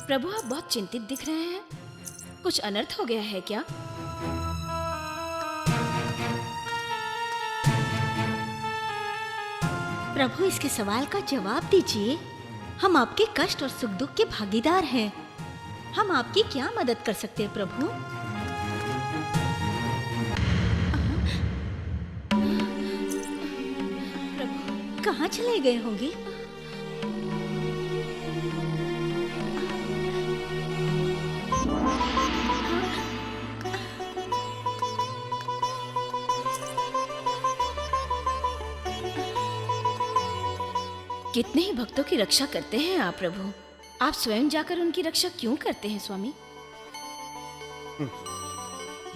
प्रभु, आप बहुत चिंतित दिख रहे हैं। कुछ अनर्थ हो गया है क्या? प्रभु, इसके सवाल का जवाब दीजिए। हम आपके कष्ट और सुख दुख के भागीदार हैं। हम आपकी क्या मदद कर सकते हैं प्रभु? प्रभु कहाँ चले गए होंगे? कितने ही भक्तों की रक्षा करते हैं आप प्रभु। आप स्वयं जाकर उनकी रक्षा क्यों करते हैं स्वामी?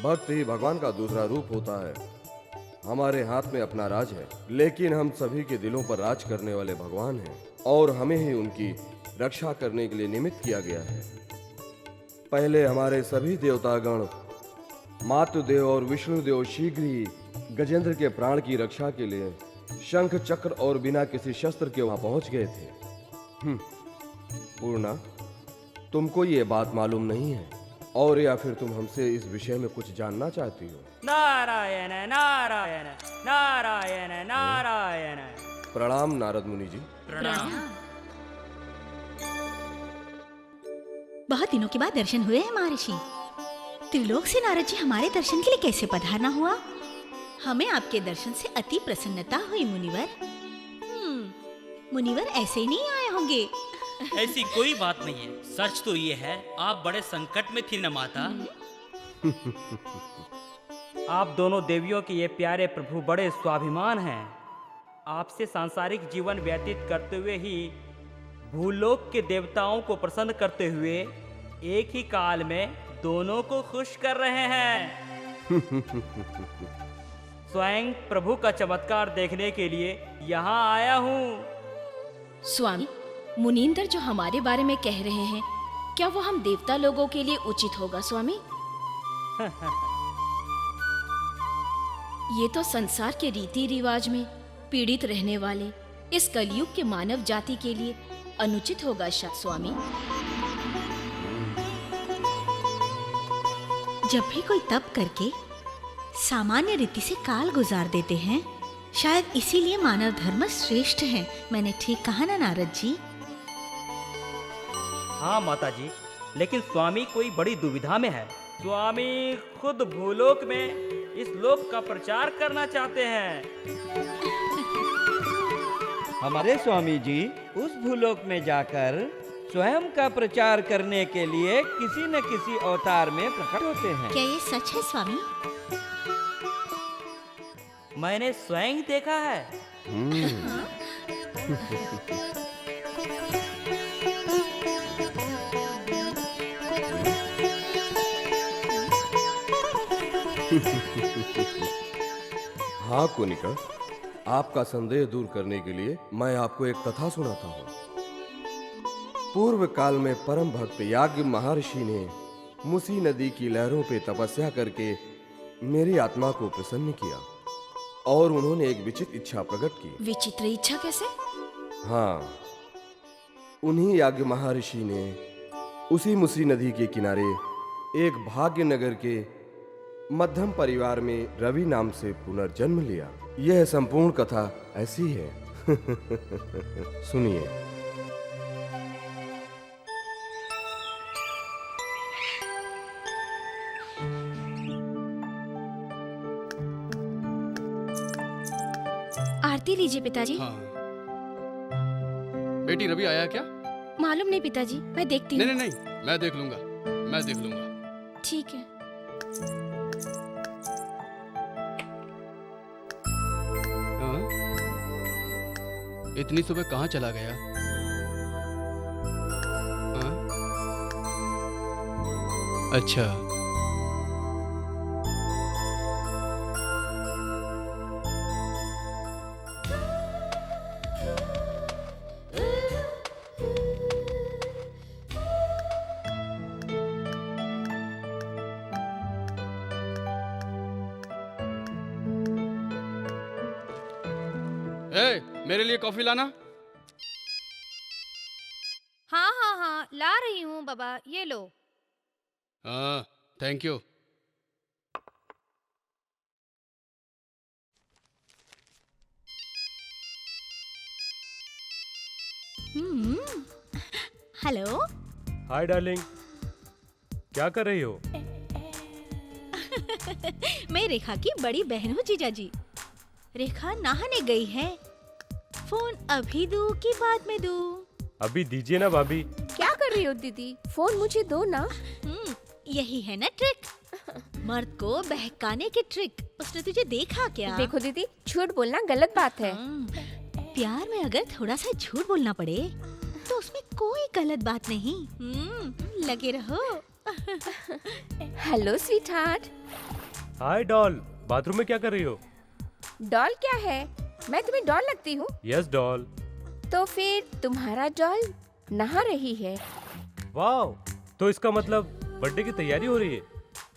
भक्त ही भगवान का दूसरा रूप होता है। हमारे हाथ में अपना राज है, लेकिन हम सभी के दिलों पर राज करने वाले भगवान हैं और हमें ही उनकी रक्षा करने के लिए निमित्त किया गया है। पहले हमारे सभी देवतागण, मातृदेव और विष्णुदेव शीघ्र ही गजेंद्र के प्राण की रक्षा के लिए शंख चक्र और बिना किसी शस्त्र के वहां पहुंच गए थे। पूर्णा, तुमको ये बात मालूम नहीं है और या फिर तुम हमसे इस विषय में कुछ जानना चाहती हो? नारायण नारायण नारायण नारायण। प्रणाम नारद मुनि जी। प्रणाम। बहुत दिनों के बाद दर्शन हुए हैं महर्षि। त्रिलोक से नारद जी हमारे दर्शन के लिए कैसे पधारना हुआ? हमें आपके दर्शन से अति प्रसन्नता हुई मुनिवर। मुनिवर ऐसे ही नहीं आए होंगे। ऐसी कोई बात नहीं है। सच तो ये है, आप बड़े संकट में थी न माता। आप दोनों देवियों के ये प्यारे प्रभु बड़े स्वाभिमान हैं। आपसे सांसारिक जीवन व्यतीत करते हुए ही भूलोक के देवताओं को प्रसन्न करते हुए एक ही काल में दोनों को खुश कर रहे हैं। स्वयं प्रभु का चमत्कार देखने के लिए यहाँ आया हूँ। स्वामी, मुनींद्र जो हमारे बारे में कह रहे हैं, क्या वो हम देवता लोगों के लिए उचित होगा स्वामी? ये तो संसार के रीति रिवाज में पीड़ित रहने वाले इस कलयुग के मानव जाति के लिए अनुचित होगा शायद स्वामी। जब भी कोई तप करके सामान्य रीति से काल गुजार देते हैं, शायद इसीलिए मानव धर्म श्रेष्ठ है। मैंने ठीक कहा ना नारद जी? हाँ माता जी, लेकिन स्वामी कोई बड़ी दुविधा में है। स्वामी खुद भूलोक में इस लोक का प्रचार करना चाहते हैं। हमारे स्वामी जी उस भूलोक में जाकर स्वयं का प्रचार करने के लिए किसी न किसी अवतार में प्रकट होते हैं। क्या ये सच है स्वामी? मैंने स्वयं देखा है। हाँ कुनिका, आपका संदेह दूर करने के लिए मैं आपको एक कथा सुनाता हूँ। पूर्व काल में परम भक्त याज्ञ महर्षि ने मुसी नदी की लहरों पे तपस्या करके मेरी आत्मा को प्रसन्न किया और उन्होंने एक विचित्र इच्छा प्रकट की। विचित्र इच्छा कैसे? हाँ, उन्हीं याज्ञ महर्षि ने उसी मुसी नदी के किनारे एक भाग्य नगर के मध्यम परिवार में रवि नाम से पुनर्जन्म लिया। यह संपूर्ण कथा ऐसी है। सुनिए। आरती लीजिए पिताजी। हाँ। बेटी रवि आया क्या? मालूम नहीं पिताजी, मैं देखती हूँ। नहीं नहीं नहीं, मैं देख लूंगा, मैं देख लूंगा। ठीक है। हाँ? इतनी सुबह कहाँ चला गया? हाँ? मेरे लिए कॉफी लाना। हाँ हाँ हाँ, ला रही हूँ बाबा, ये लो। हाँ, thank you. Hello. Hi darling, क्या कर रही हो? मैं रेखा की बड़ी बहन हूँ जीजा जी। रेखा नहाने गई है। फोन अभी दूँ कि बाद में दूँ? अभी दीजिए ना भाभी। क्या कर रही हो दीदी? फोन मुझे दो ना। यही है ना ट्रिक, मर्द को बहकाने की ट्रिक। उसने तुझे देखा क्या? देखो दीदी, झूठ बोलना गलत बात है। प्यार में अगर थोड़ा सा झूठ बोलना पड़े तो उसमें कोई गलत बात नहीं। लगे रहो। Hello sweetheart. Hi doll, bathroom में क्या कर रही हो? डॉल क्या है? मैं तुम्हें डॉल लगती हूँ? Yes doll. तो फिर तुम्हारा डॉल नहा रही है। वाह, तो इसका मतलब बर्थडे की तैयारी हो रही है?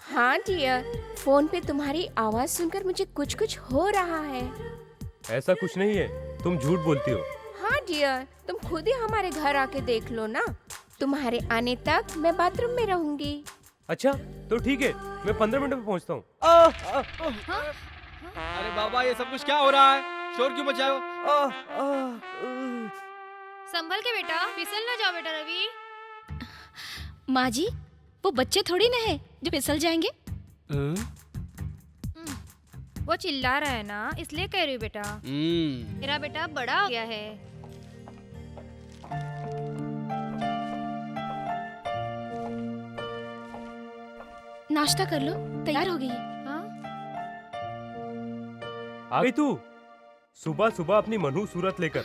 हाँ डियर, फोन पे तुम्हारी आवाज सुनकर मुझे कुछ कुछ हो रहा है। ऐसा कुछ नहीं है, तुम झूठ बोलती हो। हाँ डियर, तुम खुद ही हमारे घर आके देख लो ना। तुम्हारे आने तक मैं बाथरूम में रहूंगी। अच्छा तो ठीक है, मैं 15 मिनट में पहुंचता हूँ। अरे बाबा, ये सब कुछ क्या हो रहा है? शोर क्यों मचाए हो? संभल के बेटा, फिसल ना जाओ बेटा रवि। माँ जी, वो बच्चे थोड़ी ना है जो फिसल जाएंगे। वो चिल्ला रहा है ना, इसलिए कह रही हूँ बेटा। मेरा बेटा बड़ा हो गया है। नाश्ता कर लो, तैयार हो गई है। हाँ? आ गई तू? सुबह सुबह अपनी मनहूस सूरत लेकर।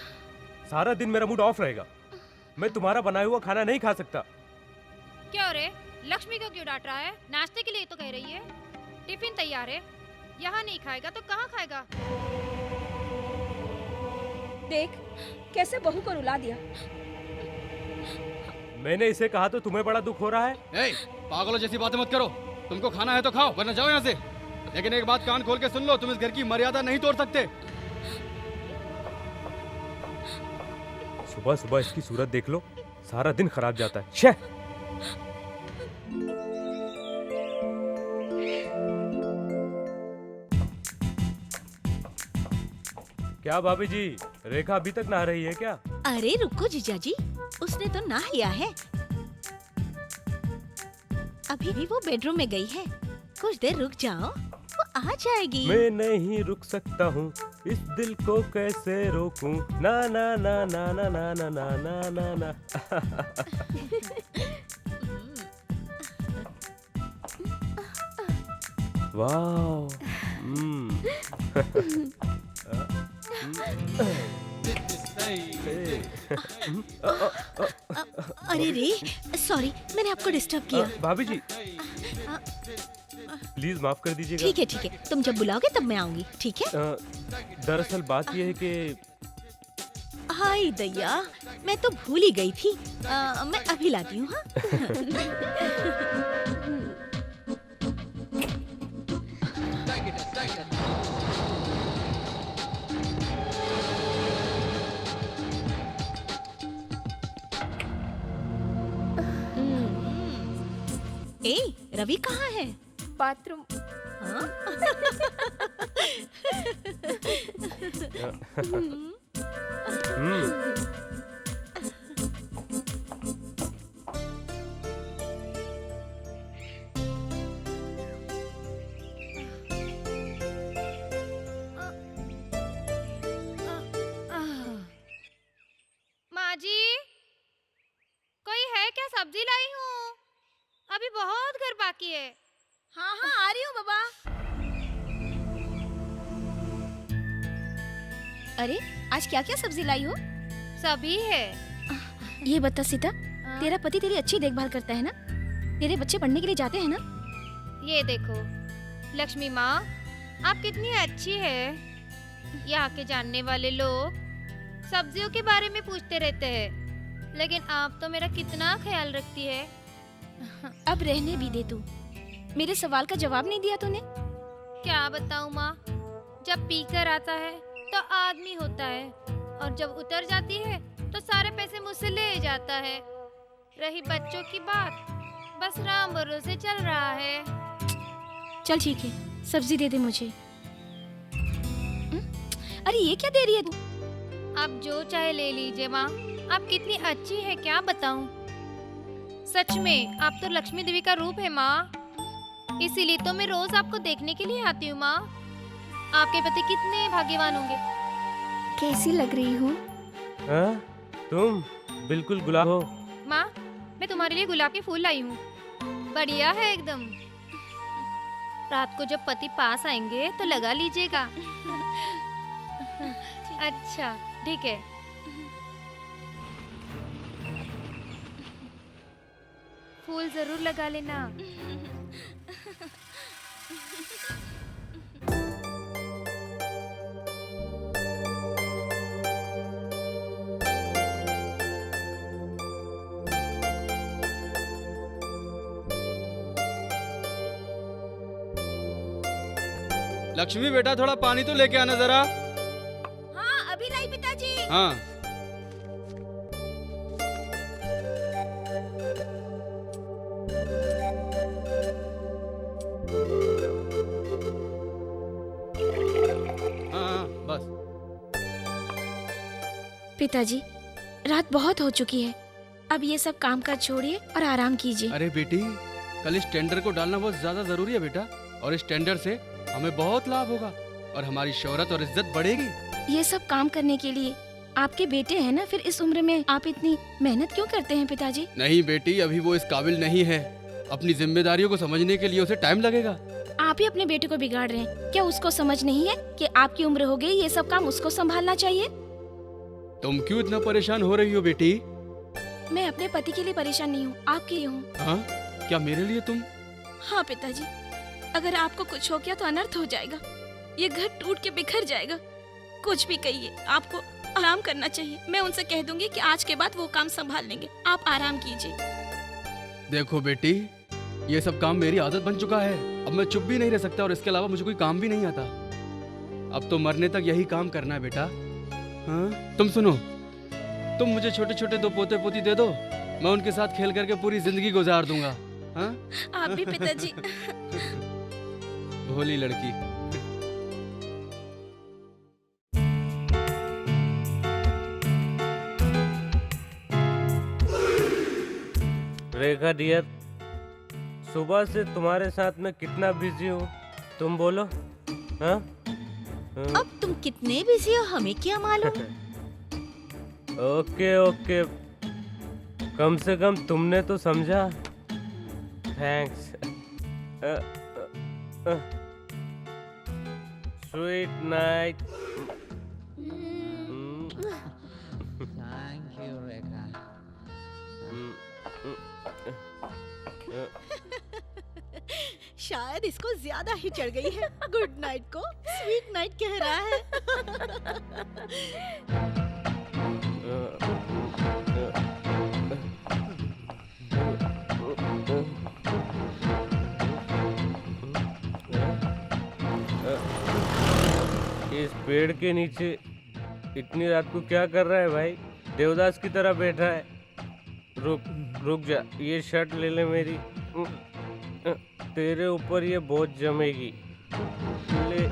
सारा दिन मेरा मूड ऑफ रहेगा। मैं तुम्हारा बनाया हुआ खाना नहीं खा सकता। क्यों रे? लक्ष्मी को क्यों डांट रहा है? नाश्ते के लिए तो कह रही है। टिफिन तैयार है, यहाँ नहीं खाएगा तो कहाँ खाएगा? देख कैसे बहू को रुला दिया। मैंने इसे कहा तो तुम्हें बड़ा दुख हो रहा है? ए, पागलों जैसी बातें मत करो। तुमको खाना है तो खाओ, वरना जाओ यहाँ से। लेकिन एक बात कान खोल के सुन लो, तुम इस घर की मर्यादा नहीं तोड़ सकते। सुबह सुबह इसकी सूरत देख लो, सारा दिन खराब जाता है। शे! क्या भाभी जी, रेखा अभी तक नहा रही है क्या? अरे रुको जीजा जी, उसने तो नहा लिया है। अभी भी वो बेडरूम में गई है। कुछ देर रुक जाओ, वो आ जाएगी। मैं नहीं रुक सकता हूँ, इस दिल को कैसे रोकूं? ना ना ना ना ना ना ना ना ना ना ना। वाओ। अरे रे, सॉरी, मैंने आपको डिस्टर्ब किया। भाभी जी, प्लीज माफ कर दीजिएगा। ठीक है, तुम जब बुलाओगे तब मैं आऊंगी, ठीक है? दरअसल बात यह है कि हाय दैया, मैं तो भूल ही गई थी। मैं अभी लाती हूँ। ए, रवि कहाँ है? बाथरूम। हाँ? माँ जी, कोई है क्या? सब्जी लाई हूँ, अभी बहुत घर बाकी है। हाँ हाँ आ रही हूँ बाबा। अरे आज क्या क्या सब्जी लाई हो? सभी है। ये बता सीता, तेरा पति तेरी अच्छी देखभाल करता है ना? तेरे बच्चे पढ़ने के लिए जाते हैं ना? ये देखो लक्ष्मी माँ, आप कितनी अच्छी है। यहाँ के जानने वाले लोग सब्जियों के बारे में पूछते रहते हैं, लेकिन आप तो मेरा कितना ख्याल रखती है। अब रहने भी दे तू। मेरे सवाल का जवाब नहीं दिया तूने। क्या बताऊँ माँ, जब पीकर आता है तो आदमी होता है और जब उतर जाती है तो सारे पैसे मुझसे ले जाता है। रही बच्चों की बात, बस राम भरोसे चल रहा है। चल ठीक है, सब्जी दे दे मुझे। अरे ये क्या दे रही है तू? आप जो चाहे ले लीजिए माँ। आप कितनी अच्छी है क्या बताऊं। सच में आप तो लक्ष्मी देवी का रूप है माँ। इसीलिए तो मैं रोज आपको देखने के लिए आती हूँ माँ। आपके पति कितने भाग्यवान होंगे। कैसी लग रही हूँ? हाँ? तुम बिल्कुल गुलाब हो। माँ, मैं तुम्हारे लिए गुलाब के फूल लाई हूँ। बढ़िया है एकदम। रात को जब पति पास आएंगे तो लगा लीजिएगा। अच्छा ठीक है। फूल जरूर लगा लेना। लक्ष्मी बेटा, थोड़ा पानी तो लेके आना जरा। हाँ अभी नहीं पिताजी। हाँ। हाँ, बस। पिताजी, रात बहुत हो चुकी है, अब ये सब काम काज छोड़िए और आराम कीजिए। अरे बेटी, कल इस टेंडर को डालना बहुत ज्यादा जरूरी है बेटा, और इस टेंडर से हमें बहुत लाभ होगा और हमारी शोहरत और इज्जत बढ़ेगी। ये सब काम करने के लिए आपके बेटे हैं ना, फिर इस उम्र में आप इतनी मेहनत क्यों करते हैं पिताजी? नहीं बेटी, अभी वो इस काबिल नहीं है। अपनी जिम्मेदारियों को समझने के लिए उसे टाइम लगेगा। आप ही अपने बेटे को बिगाड़ रहे हैं। क्या उसको समझ नहीं है कि आपकी उम्र हो गई, ये सब काम उसको संभालना चाहिए? तुम क्यों इतना परेशान हो रही हो बेटी? मैं अपने पति के लिए परेशान नहीं हूँ, आपके लिए हूँ। हाँ? क्या मेरे लिए तुम? हाँ पिताजी, अगर आपको कुछ हो गया तो अनर्थ हो जाएगा। ये घर टूट के बिखर जाएगा। कुछ भी कहिए, आपको आराम करना चाहिए। मैं उनसे कह दूंगी कि आज के बाद वो काम संभाल लेंगे, आप आराम कीजिए। देखो बेटी, ये सब काम मेरी आदत बन चुका है। अब मैं चुप भी नहीं रह सकता और इसके अलावा मुझे कोई काम भी नहीं आता। अब तो मरने तक यही काम करना है बेटा। हाँ? तुम सुनो, तुम मुझे छोटे छोटे 2 पोते पोती दे दो, मैं उनके साथ खेल करके पूरी जिंदगी गुजार दूंगा। हाँ? आप भी पिताजी। भोली लड़की। रेखा डियर, सुबह से तुम्हारे साथ मैं कितना बिजी हूँ, तुम बोलो। हाँ? अब तुम कितने बिजी हो हमें क्या मालूम। ओके ओके, कम से कम तुमने तो समझा। Thanks. Sweet night. Thank you Rekha. शायद इसको ज्यादा ही चढ़ गई है। गुड नाइट को स्वीट नाइट कह रहा है। इस पेड़ के नीचे इतनी रात को क्या कर रहा है भाई? देवदास की तरह बैठा है। रुक रुक जा, ये शर्ट ले ले मेरी, तेरे ऊपर ये बहुत जमेगी। ले।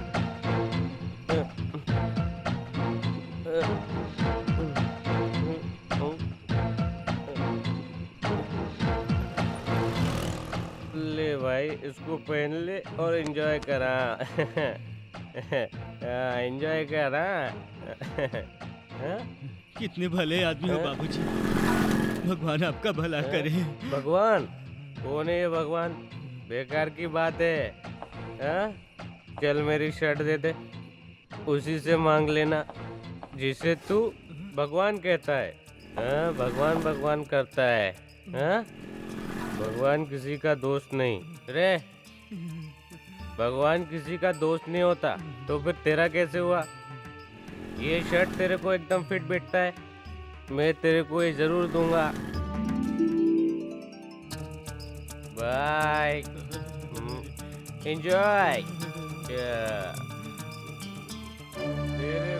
ले भाई, इसको पहन ले और एंजॉय करा। एंजॉय करा। कितने भले आदमी हो बाबूजी, भगवान आपका भला करे। भगवान? कौन है ये भगवान? बेकार की बात है। हाँ? चल मेरी शर्ट दे दे, उसी से मांग लेना जिसे तू भगवान कहता है। हाँ? भगवान भगवान करता है। हाँ? भगवान किसी का दोस्त नहीं रे। भगवान किसी का दोस्त नहीं होता। तो फिर तेरा कैसे हुआ? ये शर्ट तेरे को एकदम फिट बैठता है, मैं तेरे को ये जरूर दूंगा। Bye, enjoy. तेरे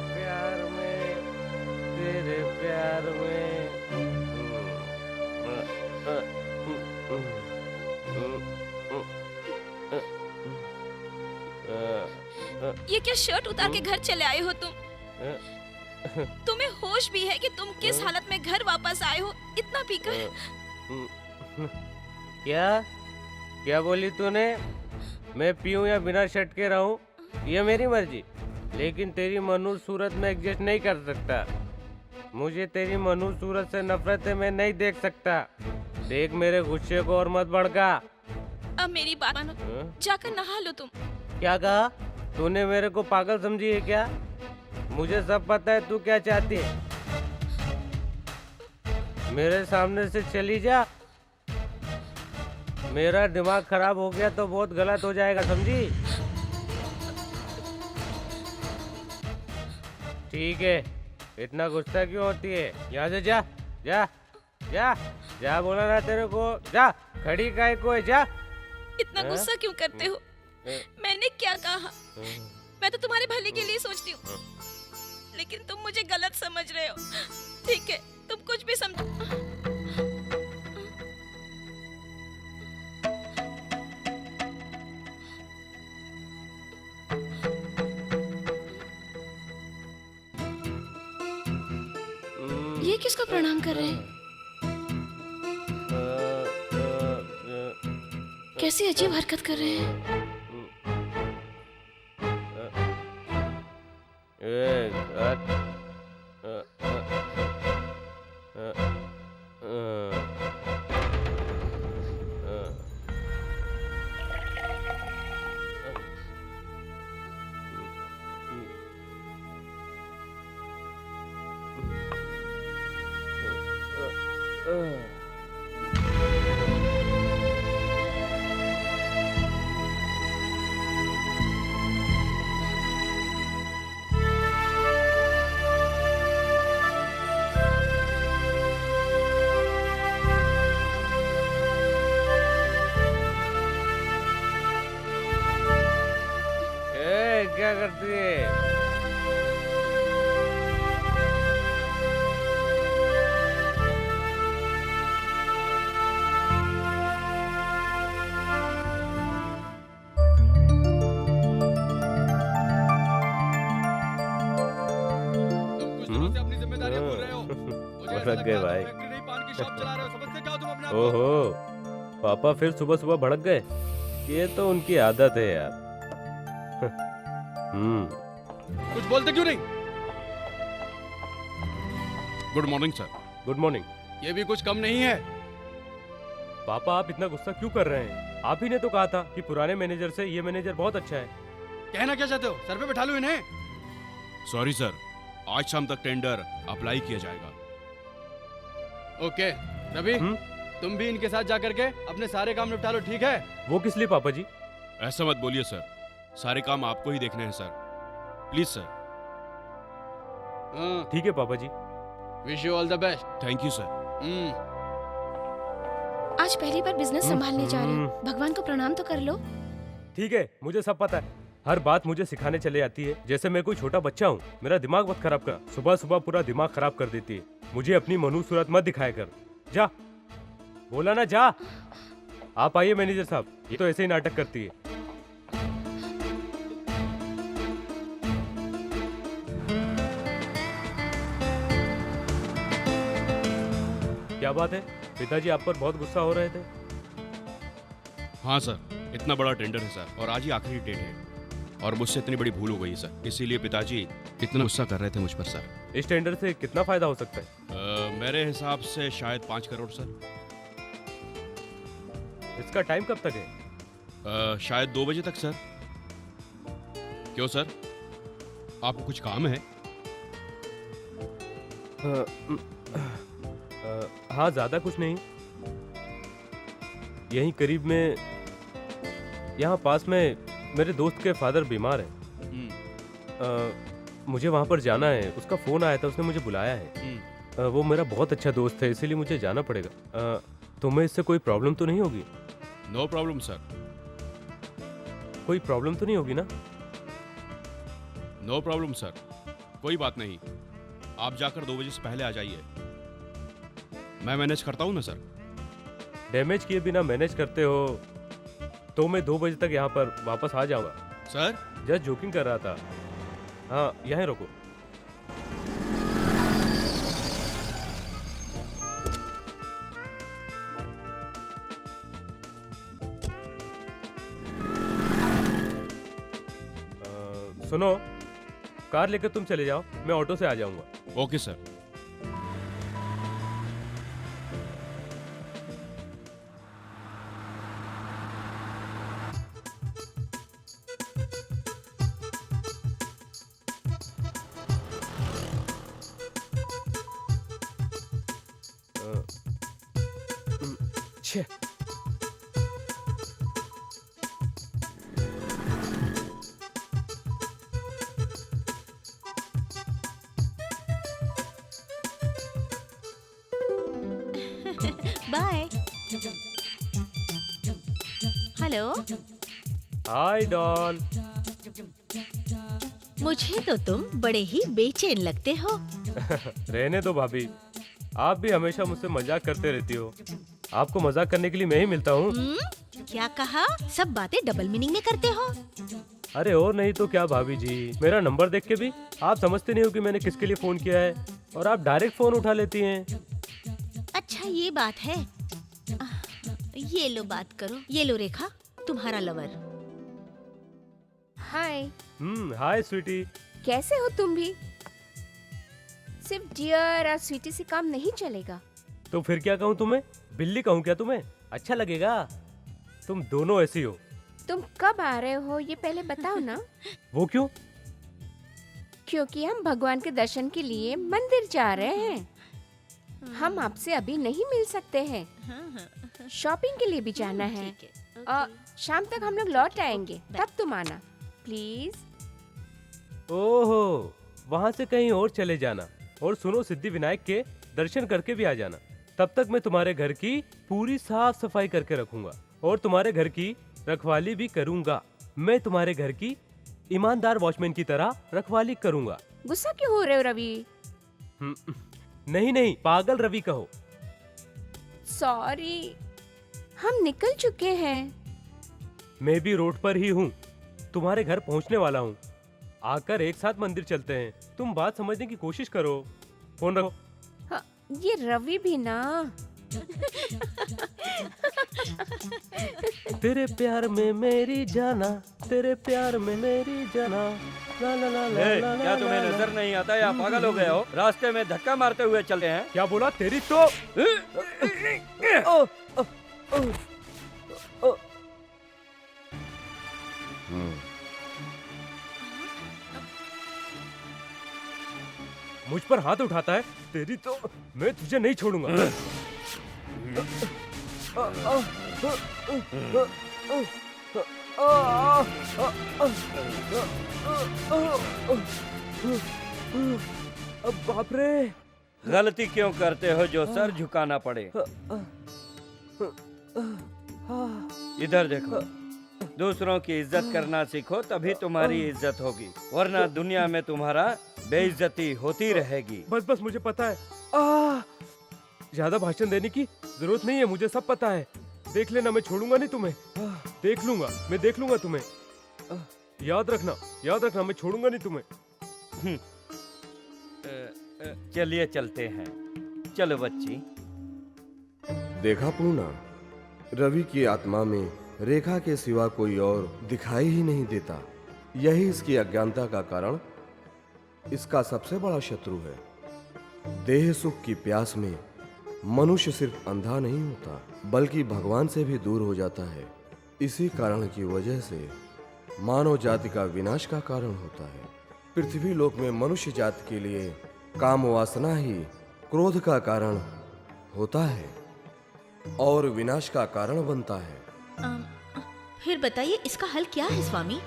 प्यार में। ये क्या शर्ट उतार के घर चले आए हो तुम? तुम्हें होश भी है कि तुम किस हालत में घर वापस आए हो इतना पीकर? क्या क्या बोली तूने? मैं पीऊं या बिना शर्ट के रहूं ये मेरी मर्जी, लेकिन तेरी मनुष्य सूरत में एडजस्ट नहीं कर सकता। मुझे तेरी मनुष्य सूरत से नफरत है, मैं नहीं देख सकता। देख मेरे गुस्से को और मत भड़का। अब मेरी बात मानो, जाकर नहा लो तुम। क्या कहा तूने? मेरे को पागल समझी है क्या? मुझे सब पता है तू क्या चाहती है। मेरे सामने से चली जा। मेरा दिमाग खराब हो गया तो बहुत गलत हो जाएगा, समझी? ठीक है, इतना गुस्सा क्यों होती है? यहाँ से जा जा जा जा, बोला ना तेरे को, जा। खड़ी काहे को है, जा। इतना गुस्सा क्यों करते हो? मैंने क्या कहा? मैं तो तुम्हारे भले के लिए सोचती हूँ, लेकिन तुम मुझे गलत समझ रहे हो। ठीक है, तुम कुछ भी समझो। ये किसको प्रणाम कर रहे हैं? कैसी अजीब हरकत कर रहे हैं। क्या करती है? अपनी जिम्मेदारियां भूल रहे हो। मुझे ऐसा भड़क गए लगता है भाई। तुम फैक्ट्री नहीं, पान की शॉप चला रहे हो। समझते क्या हो तुम अपने आप को? ओहो, पापा फिर सुबह सुबह भड़क गए। ये तो उनकी आदत है यार। कुछ बोलते क्यों नहीं? Good morning sir. Good morning. ये भी कुछ कम नहीं है। पापा आप इतना गुस्सा क्यों कर रहे हैं? आप ही ने तो कहा था कि पुराने मैनेजर से ये मैनेजर बहुत अच्छा है। कहना क्या चाहते हो? सर पे बैठा लो इन्हें। सॉरी सर, आज शाम तक टेंडर अप्लाई किया जाएगा। ओके रवि, तुम भी इनके साथ जाकर के अपने सारे काम निपटा लो, ठीक है? वो किस लिए पापा जी? ऐसा मत बोलिए सर, सारे काम आपको ही देखने हैं सर। Please sir. ठीक है पापा जी। Wish you all the best. Thank you sir. आज पहली बार बिजनेस संभालने जा रहे हो, भगवान को प्रणाम तो कर लो। ठीक है, मुझे सब पता है। हर बात मुझे सिखाने चले आती है, जैसे मैं कोई छोटा बच्चा हूँ। मेरा दिमाग मत खराब कर। सुबह सुबह पूरा दिमाग खराब कर देती है। मुझे अपनी मनुष्य सूरत मत दिखाया कर। जा, बोला ना जा। आप आइए मैनेजर साहब, ये तो ऐसे ही नाटक करती है। क्या बात है, पिताजी आप पर बहुत गुस्सा हो रहे थे? हाँ सर, इतना बड़ा टेंडर है सर, और आज ही आखिरी डेट है, और मुझसे इतनी बड़ी भूल हो गई सर, इसीलिए पिताजी इतना गुस्सा कर रहे थे मुझ पर सर। इस टेंडर से कितना फायदा हो सकता है? मेरे हिसाब से शायद 5 करोड़ सर। इसका टाइम कब तक है? शायद 2 बजे तक सर। क्यों सर, आपको कुछ काम है? हाँ, ज्यादा कुछ नहीं। यहीं करीब में, यहाँ पास में मेरे दोस्त के फादर बीमार हैं। मुझे वहाँ पर जाना है। उसका फोन आया था, उसने मुझे बुलाया है। वो मेरा बहुत अच्छा दोस्त है, इसीलिए मुझे जाना पड़ेगा। तुम्हें इससे कोई प्रॉब्लम तो नहीं होगी? No problem sir. कोई प्रॉब्लम तो नहीं होगी ना? नो प्रॉब्लम सर, कोई बात नहीं। आप जाकर 2 बजे से पहले आ जाइए। मैं मैनेज करता हूँ ना सर। डैमेज किए बिना मैनेज करते हो तो मैं 2 बजे तक यहाँ पर वापस आ जाऊंगा। सर जस्ट जोकिंग कर रहा था। हाँ, यहीं रुको। सुनो, कार लेकर तुम चले जाओ, मैं ऑटो से आ जाऊंगा। Okay sir. छे बाय। हेलो। हाय डॉल। मुझे तो तुम बड़े ही बेचैन लगते हो। रहने दो भाभी, आप भी हमेशा मुझसे मजाक करते रहती हो। आपको मजाक करने के लिए मैं ही मिलता हूँ। क्या कहा? सब बातें डबल मीनिंग में करते हो। अरे और नहीं तो क्या भाभी जी, मेरा नंबर देख के भी आप समझते नहीं हो कि मैंने किसके लिए फोन किया है, और आप डायरेक्ट फोन उठा लेती हैं। अच्छा ये बात है। ये लो बात करो। ये लो रेखा, तुम्हारा लवर। हाय। हाय स्वीटी। कैसे हो तुम भी? सिर्फ डियर और स्वीटी से काम नहीं चलेगा। तो फिर क्या कहूँ तुम्हें? बिल्ली कहूँ क्या तुम्हें? अच्छा लगेगा? तुम दोनों ऐसी हो। तुम कब आ रहे हो ये पहले बताओ ना। वो क्यों? क्योंकि हम भगवान के दर्शन के लिए मंदिर जा रहे हैं। हम आपसे अभी नहीं मिल सकते हैं। शॉपिंग के लिए भी जाना है। और शाम तक हम लोग लौट आएंगे, तब तुम आना प्लीज। ओहो, वहाँ से कहीं और चले जाना। और सुनो, सिद्धि विनायक के दर्शन करके भी आ जाना। तब तक मैं तुम्हारे घर की पूरी साफ सफाई करके रखूंगा और तुम्हारे घर की रखवाली भी करूंगा। मैं तुम्हारे घर की ईमानदार वॉचमैन की तरह रखवाली करूंगा। गुस्सा क्यों हो रहे हो रवि? नहीं नहीं, पागल रवि कहो। सॉरी, हम निकल चुके हैं। मैं भी रोड पर ही हूँ, तुम्हारे घर पहुँचने वाला हूँ। आकर एक साथ मंदिर चलते हैं। तुम बात समझने की कोशिश करो। फोन रखो। हाँ, ये रवि भी ना। तेरे प्यार में मेरी जाना, तेरे प्यार में मेरी जाना। ला ला ला ला ला क्या तुम्हें नजर नहीं आता या पागल हो गए हो? रास्ते में धक्का मारते हुए चलते हैं। क्या बोला? तेरी तो मुझ पर हाथ उठाता है। तेरी तो मैं तुझे नहीं छोड़ूंगा। अब बाप रे, गलती क्यों करते हो जो सर झुकाना पड़े? इधर देखो, दूसरों की इज्जत करना सीखो, तभी तुम्हारी इज्जत होगी, वरना दुनिया में तुम्हारा बेइज्जती होती रहेगी। बस बस, मुझे पता है। ज्यादा भाषण देने की जरूरत नहीं है, मुझे सब पता है। देख लेना, मैं छोड़ूंगा नहीं तुम्हें। देख लूंगा, मैं देख लूंगा तुम्हें। याद रखना, याद रखना, मैं छोड़ूंगा नहीं तुम्हें। चलिए चलते हैं। चलो बच्ची। देखा पूर्णा, रवि की आत्मा में रेखा के सिवा कोई और दिखाई ही नहीं देता। यही इसकी अज्ञानता का कारण इसका सबसे बड़ा शत्रु है। देह सुख की प्यास में मनुष्य सिर्फ अंधा नहीं होता, बल्कि भगवान से भी दूर हो जाता है। इसी कारण की वजह से मानव जाति का विनाश का कारण होता है। पृथ्वी लोक में मनुष्य जाति के लिए काम वासना ही क्रोध का कारण होता है और विनाश का कारण बनता है। फिर बताइए इसका हल क्या है स्वामी?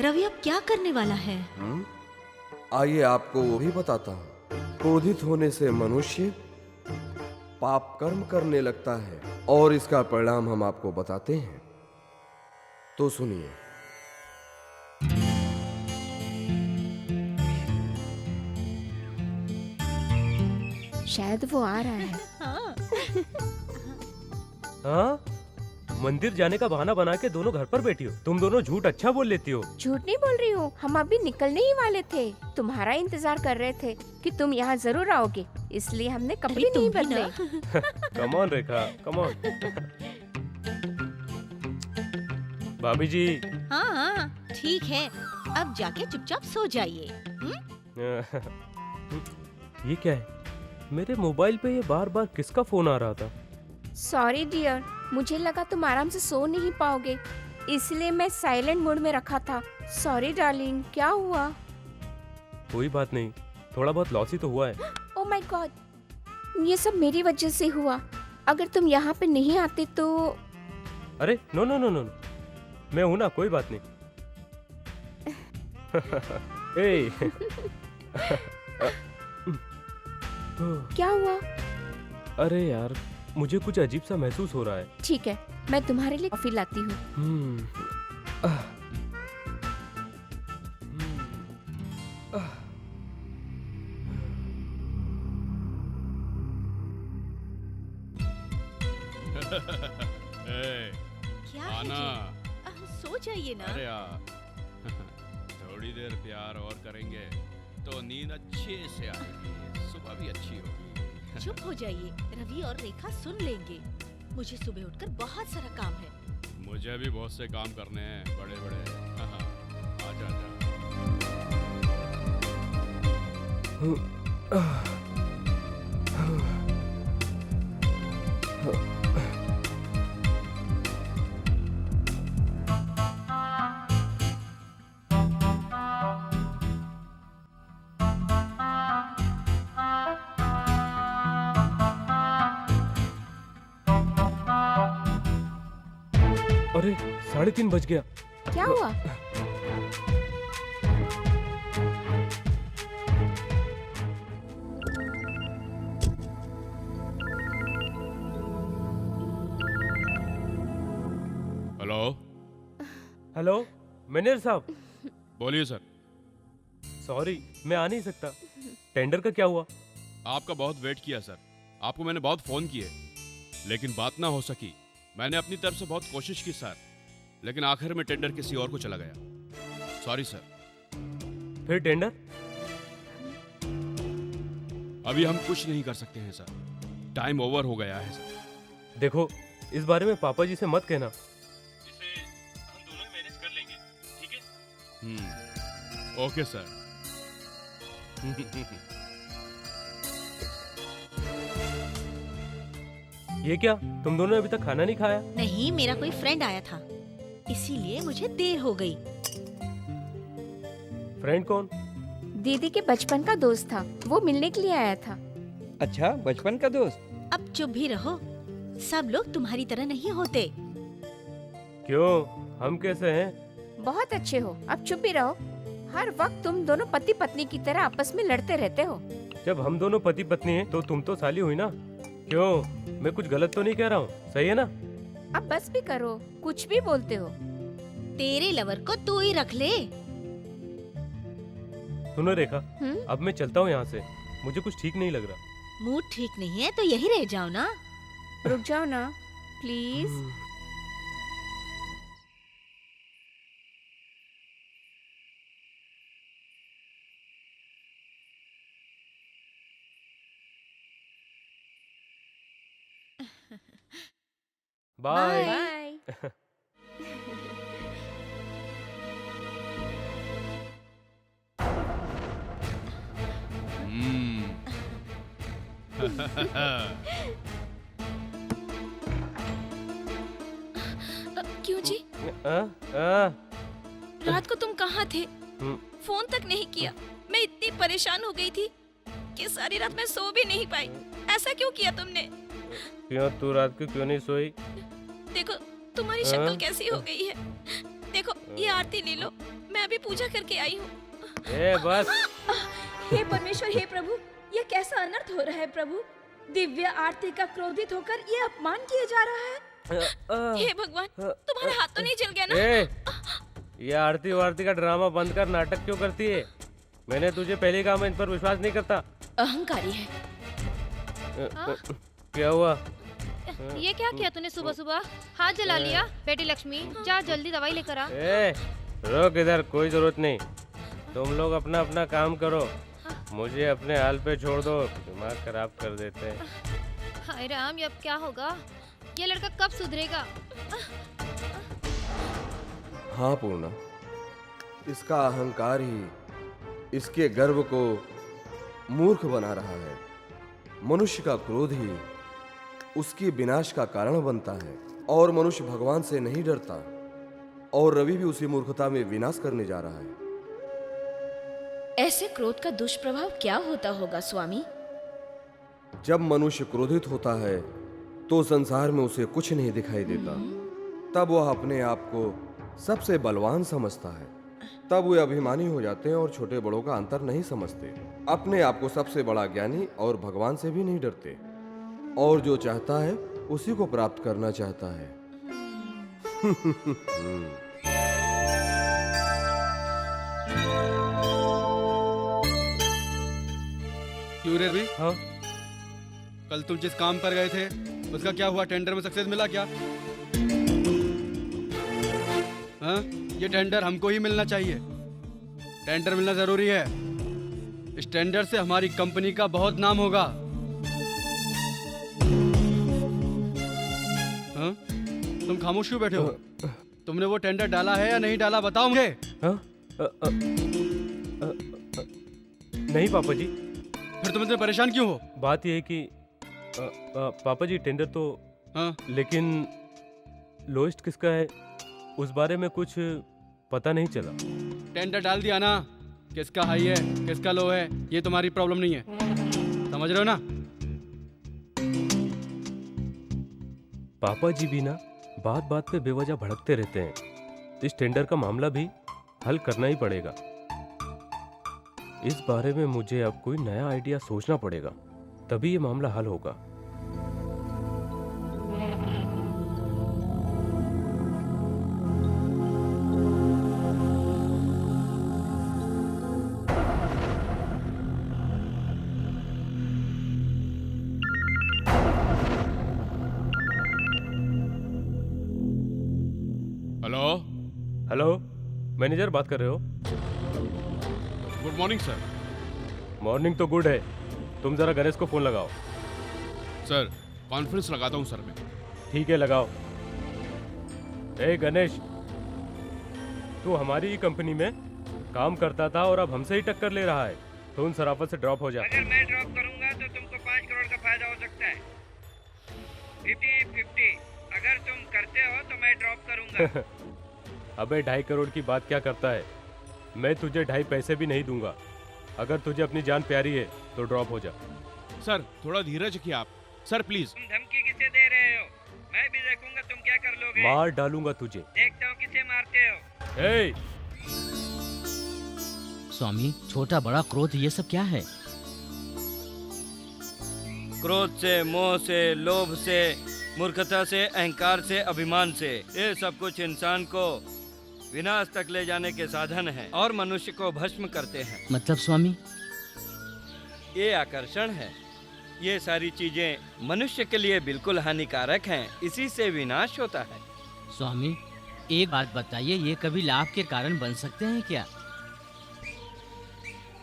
रवि अब क्या करने वाला है? आइए आपको वो भी बताता हूँ। क्रोधित होने से मनुष्य पाप कर्म करने लगता है और इसका परिणाम हम आपको बताते हैं, तो सुनिए। शायद वो आ रहा है। हाँ। हाँ, मंदिर जाने का बहाना बना के दोनों घर पर बैठी हो। तुम दोनों झूठ अच्छा बोल लेती हो। झूठ नहीं बोल रही हूँ, हम अभी निकलने ही वाले थे। तुम्हारा इंतजार कर रहे थे कि तुम यहाँ जरूर आओगे, इसलिए हमने कपड़े अरे नहीं तुम भी बदले। Come on Rekha, come on. भाभी जी। हाँ हाँ ठीक है, अब जाके चुपचाप सो जाइए। ये क्या है? मेरे मोबाइल पे ये बार बार किसका फोन आ रहा था? सॉरी डियर, मुझे लगा तुम आराम से सो नहीं पाओगे, इसलिए मैं साइलेंट मोड में रखा था। सॉरी डार्लिंग, क्या हुआ? कोई बात नहीं, थोड़ा बहुत लॉस ही तो हुआ है। ओह माय गॉड, ये सब मेरी वजह से हुआ। अगर तुम यहाँ पे नहीं आते तो। अरे नो नो नो नो, मैं हूं ना, कोई बात नहीं। ए, क्या हुआ? अरे यार, मुझे कुछ अजीब सा महसूस हो रहा है। ठीक है, मैं तुम्हारे लिए कॉफी लाती हूँ। ए, क्या है आना। जी? सो जाइए ना। अरे यार, थोड़ी देर प्यार और करेंगे तो नींद अच्छे से आएगी, सुबह भी अच्छी होगी। चुप हो जाइए, रवि और रेखा सुन लेंगे। मुझे सुबह उठकर बहुत सारा काम है। मुझे भी बहुत से काम करने हैं, बड़े बड़े। आजा आजा। अरे 3:30 बज गया। क्या हुआ? हेलो। हेलो मैनेजर साहब। बोलिए सर। सॉरी, मैं आ नहीं सकता। टेंडर का क्या हुआ? आपका बहुत वेट किया सर, आपको मैंने बहुत फोन किए लेकिन बात ना हो सकी। मैंने अपनी तरफ से बहुत कोशिश की सर, लेकिन आखिर में टेंडर किसी और को चला गया। Sorry sir. फिर टेंडर? अभी हम कुछ नहीं कर सकते हैं सर, टाइम ओवर हो गया है सर। देखो, इस बारे में पापा जी से मत कहना। इसे हम दोनों ही मैनेज कर लेंगे, ठीक है? Okay sir. ये क्या, तुम दोनों ने अभी तक खाना नहीं खाया? नहीं, मेरा कोई फ्रेंड आया था, इसीलिए मुझे देर हो गई। फ्रेंड कौन? दीदी के बचपन का दोस्त था, वो मिलने के लिए आया था। अच्छा, बचपन का दोस्त? अब चुप भी रहो, सब लोग तुम्हारी तरह नहीं होते। क्यों, हम कैसे हैं? बहुत अच्छे हो, अब चुप भी रहो। हर वक्त तुम दोनों पति पत्नी की तरह आपस में लड़ते रहते हो। जब हम दोनों पति पत्नी हैं, तो तुम तो साली हुई ना। क्यों, मैं कुछ गलत तो नहीं कह रहा हूँ, सही है ना? अब बस भी करो, कुछ भी बोलते हो। तेरे लवर को तू ही रख ले। सुनो रेखा, अब मैं चलता हूँ यहाँ से, मुझे कुछ ठीक नहीं लग रहा। मूड ठीक नहीं है तो यही रह जाओ ना। रुक जाओ ना प्लीज। बाय। बाय। क्यों जी? रात को तुम कहाँ थे? फोन तक नहीं किया। मैं इतनी परेशान हो गई थी कि सारी रात मैं सो भी नहीं पाई। ऐसा क्यों किया तुमने? क्यों, तू रात को क्यों नहीं सोई? देखो तुम्हारी शक्ल कैसी हो गई है। देखो ये आरती ले लो, मैं अभी पूजा करके आई हूँ। बस। हे परमेश्वर, हे प्रभु, ये कैसा अनर्थ हो रहा है प्रभु। दिव्य आरती का क्रोधित होकर ये अपमान किया जा रहा है। हे भगवान, तुम्हारा हाथ तो नहीं जल गया ना? ये आरती वारती का ड्रामा बंद कर, नाटक क्यों करती है? मैंने तुझे पहले कहा मैं इन पर विश्वास नहीं करता। अहंकारी है। क्या हुआ? ये क्या किया तूने सुबह सुबह? हाथ जला लिया? बेटी लक्ष्मी जा जल्दी दवाई लेकर आ। ए, रोक इधर, कोई जरूरत नहीं। तुम लोग अपना अपना काम करो, मुझे अपने हाल पे छोड़ दो, दिमाग खराब कर देते हैं। हाय राम, ये अब क्या होगा? ये लड़का कब सुधरेगा? हाँ पूर्णा, इसका अहंकार ही इसके गर्व को मूर्ख बना रहा है। मनुष्य का क्रोध ही उसकी विनाश का कारण बनता है और मनुष्य भगवान से नहीं डरता, और रवि भी उसी मूर्खता में विनाश करने जा रहा है। ऐसे क्रोध का दुष्प्रभाव क्या होता होगा स्वामी? जब मनुष्य क्रोधित होता है तो संसार में उसे कुछ नहीं दिखाई देता, तब वह अपने आप को सबसे बलवान समझता है। तब वे अभिमानी हो जाते हैं और छोटे बड़ों का अंतर नहीं समझते, अपने आप को सबसे बड़ा ज्ञानी और भगवान से भी नहीं डरते, और जो चाहता है उसी को प्राप्त करना चाहता है। क्यों रे रवि? हाँ? कल तुम जिस काम पर गए थे उसका क्या हुआ? टेंडर में सक्सेस मिला क्या? हाँ? ये टेंडर हमको ही मिलना चाहिए। टेंडर मिलना जरूरी है। इस टेंडर से हमारी कंपनी का बहुत नाम होगा। हाँ? तुम खामोश क्यों बैठे हो? तुमने वो टेंडर डाला है या नहीं डाला, बताओ मुझे। हाँ? नहीं पापा जी। फिर तुम इतने परेशान क्यों हो? बात यह है कि पापा जी टेंडर तो हाँ? लेकिन लोएस्ट किसका है उस बारे में कुछ पता नहीं चला। टेंडर डाल दिया ना, किसका हाई है किसका लो है ये तुम्हारी प्रॉब्लम नहीं है, समझ रहे हो ना? पापा जी भी ना बात बात पे बेवजह भड़कते रहते हैं। इस टेंडर का मामला भी हल करना ही पड़ेगा। इस बारे में मुझे अब कोई नया आइडिया सोचना पड़ेगा, तभी ये मामला हल होगा। हेलो हेलो, मैनेजर बात कर रहे हो? Good morning sir. मॉर्निंग तो गुड है, तुम जरा गणेश को फोन लगाओ। सर कॉन्फ्रेंस लगाता हूँ सर मैं। ठीक है लगाओ। ए गणेश, तू हमारी ही कंपनी में काम करता था और अब हमसे ही टक्कर ले रहा है, तो उन सराफत से ड्रॉप हो जा। अगर मैं ड्रॉप करूंगा तो तुमको 5 करोड़ का फायदा हो सकता है। 50-50 अगर तुम करते हो तो मैं ड्रॉप करूंगा। अबे 2.5 करोड़ की बात क्या करता है, मैं तुझे 2.5 पैसे भी नहीं दूंगा। अगर तुझे अपनी जान प्यारी है तो ड्रॉप हो जा। सर थोड़ा धीरज रखिए आप सर प्लीज। तुम धमकी किसे दे रहे हो? मैं भी देखूंगा तुम क्या कर लोगे। मार डालूंगा तुझे। देखता हूँ किसे मारते हो। ए! स्वामी, छोटा बड़ा क्रोध ये सब क्या है? क्रोध से, मोह से, लोभ से, मूर्खता से, अहंकार से, अभिमान से, ये सब कुछ इंसान को विनाश तक ले जाने के साधन हैं और मनुष्य को भस्म करते हैं। मतलब स्वामी? ये आकर्षण है। ये सारी चीजें मनुष्य के लिए बिल्कुल हानिकारक हैं, इसी से विनाश होता है। स्वामी एक बात बताइए, ये कभी लाभ के कारण बन सकते हैं क्या?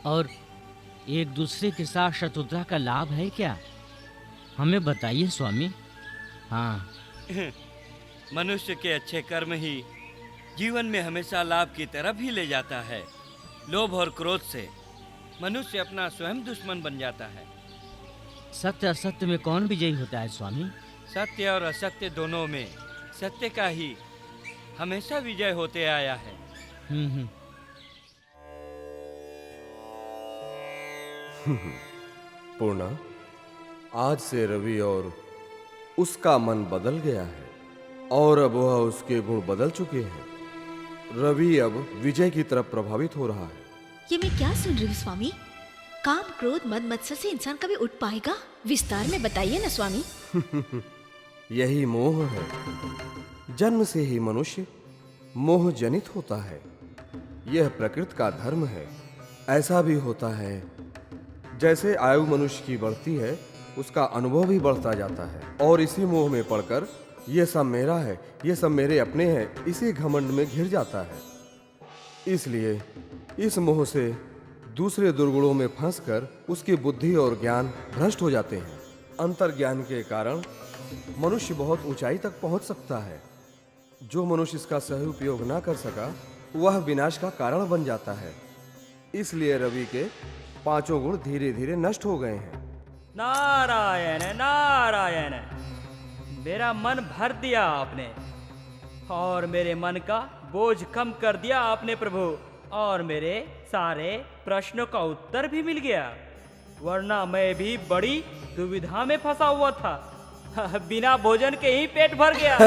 और एक दूसरे के साथ शत्रुता का लाभ है क्या? हमें बताइए स्वामी। हाँ। मनुष्य के अच्छे कर्म ही जीवन में हमेशा लाभ की तरफ ही ले जाता है। लोभ और क्रोध से मनुष्य अपना स्वयं दुश्मन बन जाता है। सत्य असत्य में कौन विजयी होता है स्वामी? सत्य और असत्य दोनों में सत्य का ही हमेशा विजय होते आया है। पूर्णा, आज से रवि और उसका मन बदल गया है और अब वह उसके गुण बदल चुके हैं। रवि अब विजय की तरफ प्रभावित हो रहा है। ये मैं क्या सुन रही हूँ स्वामी? काम, क्रोध, मद मत्सर से इंसान कभी उठ पाएगा? विस्तार में बताइए ना स्वामी। यही मोह है। जन्म से ही मनुष्य मोह जनित होता है। यह प्रकृति का धर्म है। ऐसा भी होता है जैसे आयु मनुष्य की बढ़ती है उसका अनुभव भी बढ़ता जाता है और इसी मोह में पड़कर ये सब मेरा है, ये सब मेरे अपने हैं, इसी घमंड में घिर जाता है। इसलिए इस मोह से दूसरे दुर्गुणों में फंसकर उसकी बुद्धि और ज्ञान भ्रष्ट हो जाते हैं। अंतर्ज्ञान के कारण मनुष्य बहुत ऊंचाई तक पहुंच सकता है। जो मनुष्य इसका सही उपयोग ना कर सका वह विनाश का कारण बन जाता है। इसलिए रवि के 5 गुण धीरे धीरे नष्ट हो गए हैं। नारायण नारायण, मेरा मन भर दिया आपने और मेरे मन का बोझ कम कर दिया आपने प्रभु, और मेरे सारे प्रश्नों का उत्तर भी मिल गया, वरना मैं भी बड़ी दुविधा में फंसा हुआ था। बिना भोजन के ही पेट भर गया।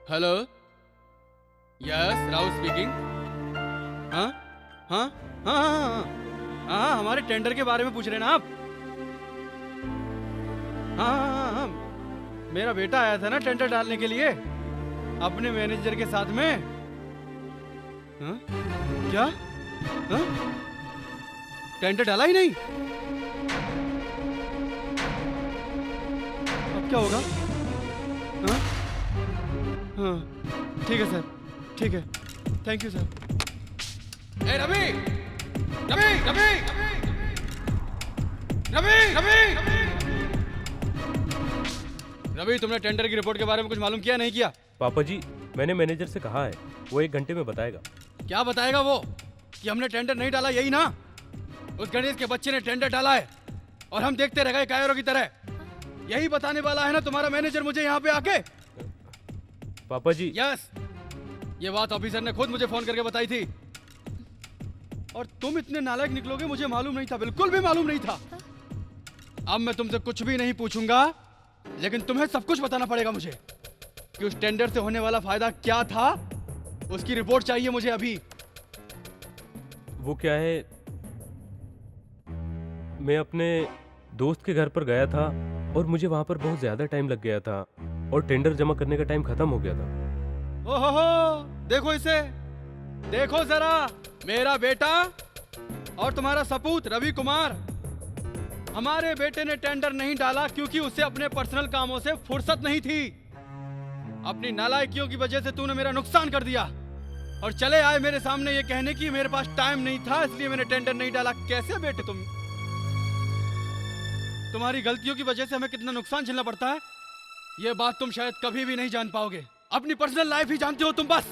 Hello, yes, Rahul speaking. हाँ हाँ हाँ हाँ हाँ हाँ, हमारे टेंडर के बारे में पूछ रहे ना आप? हाँ हाँ हाँ हाँ, मेरा बेटा आया था ना टेंडर डालने के लिए अपने मैनेजर के साथ में। हाँ? क्या? हाँ? टेंडर डाला ही नहीं? अब क्या होगा? हाँ? हाँ, ठीक है सर, ठीक है, थैंक यू सर। ए रवि, रवि, रवि, रवि, रवि, रवि, तुमने टेंडर की रिपोर्ट के बारे में कुछ मालूम किया नहीं किया? पापा जी, मैंने मैनेजर से कहा है, वो 1 घंटे में बताएगा। क्या बताएगा वो? कि हमने टेंडर नहीं डाला, यही ना? उस गणेश के बच्चे ने टेंडर डाला है और हम देखते रह गए कायरों की तरह। यही बताने वाला है ना तुम्हारा मैनेजर मुझे यहाँ पे आके? पापा जी। यस, ये बात ऑफिसर ने खुद मुझे फोन करके बताई थी। और तुम इतने नालायक निकलोगे मुझे मालूम नहीं था, बिल्कुल भी मालूम नहीं था। अब मैं तुमसे कुछ भी नहीं पूछूंगा, लेकिन तुम्हें सब कुछ बताना पड़ेगा मुझे कि उस टेंडर से होने वाला फायदा क्या था। उसकी रिपोर्ट चाहिए मुझे अभी। वो क्या है, मैं अपने दोस्त के घर पर गया था और मुझे वहां पर बहुत ज्यादा टाइम लग गया था और टेंडर जमा करने का टाइम खत्म हो गया था। ओहो, देखो इसे, देखो जरा, मेरा बेटा और तुम्हारा सपूत रवि कुमार। हमारे बेटे ने टेंडर नहीं डाला क्योंकि उसे अपने पर्सनल कामों से फुर्सत नहीं थी। अपनी नालायकियों की वजह से तूने मेरा नुकसान कर दिया और चले आए मेरे सामने ये कहने की मेरे पास टाइम नहीं था इसलिए मैंने टेंडर नहीं डाला। कैसे बेटे तुम? तुम्हारी गलतियों की वजह से हमें कितना नुकसान झेलना पड़ता है ये बात तुम शायद कभी भी नहीं जान पाओगे। अपनी पर्सनल लाइफ ही जानते हो तुम बस।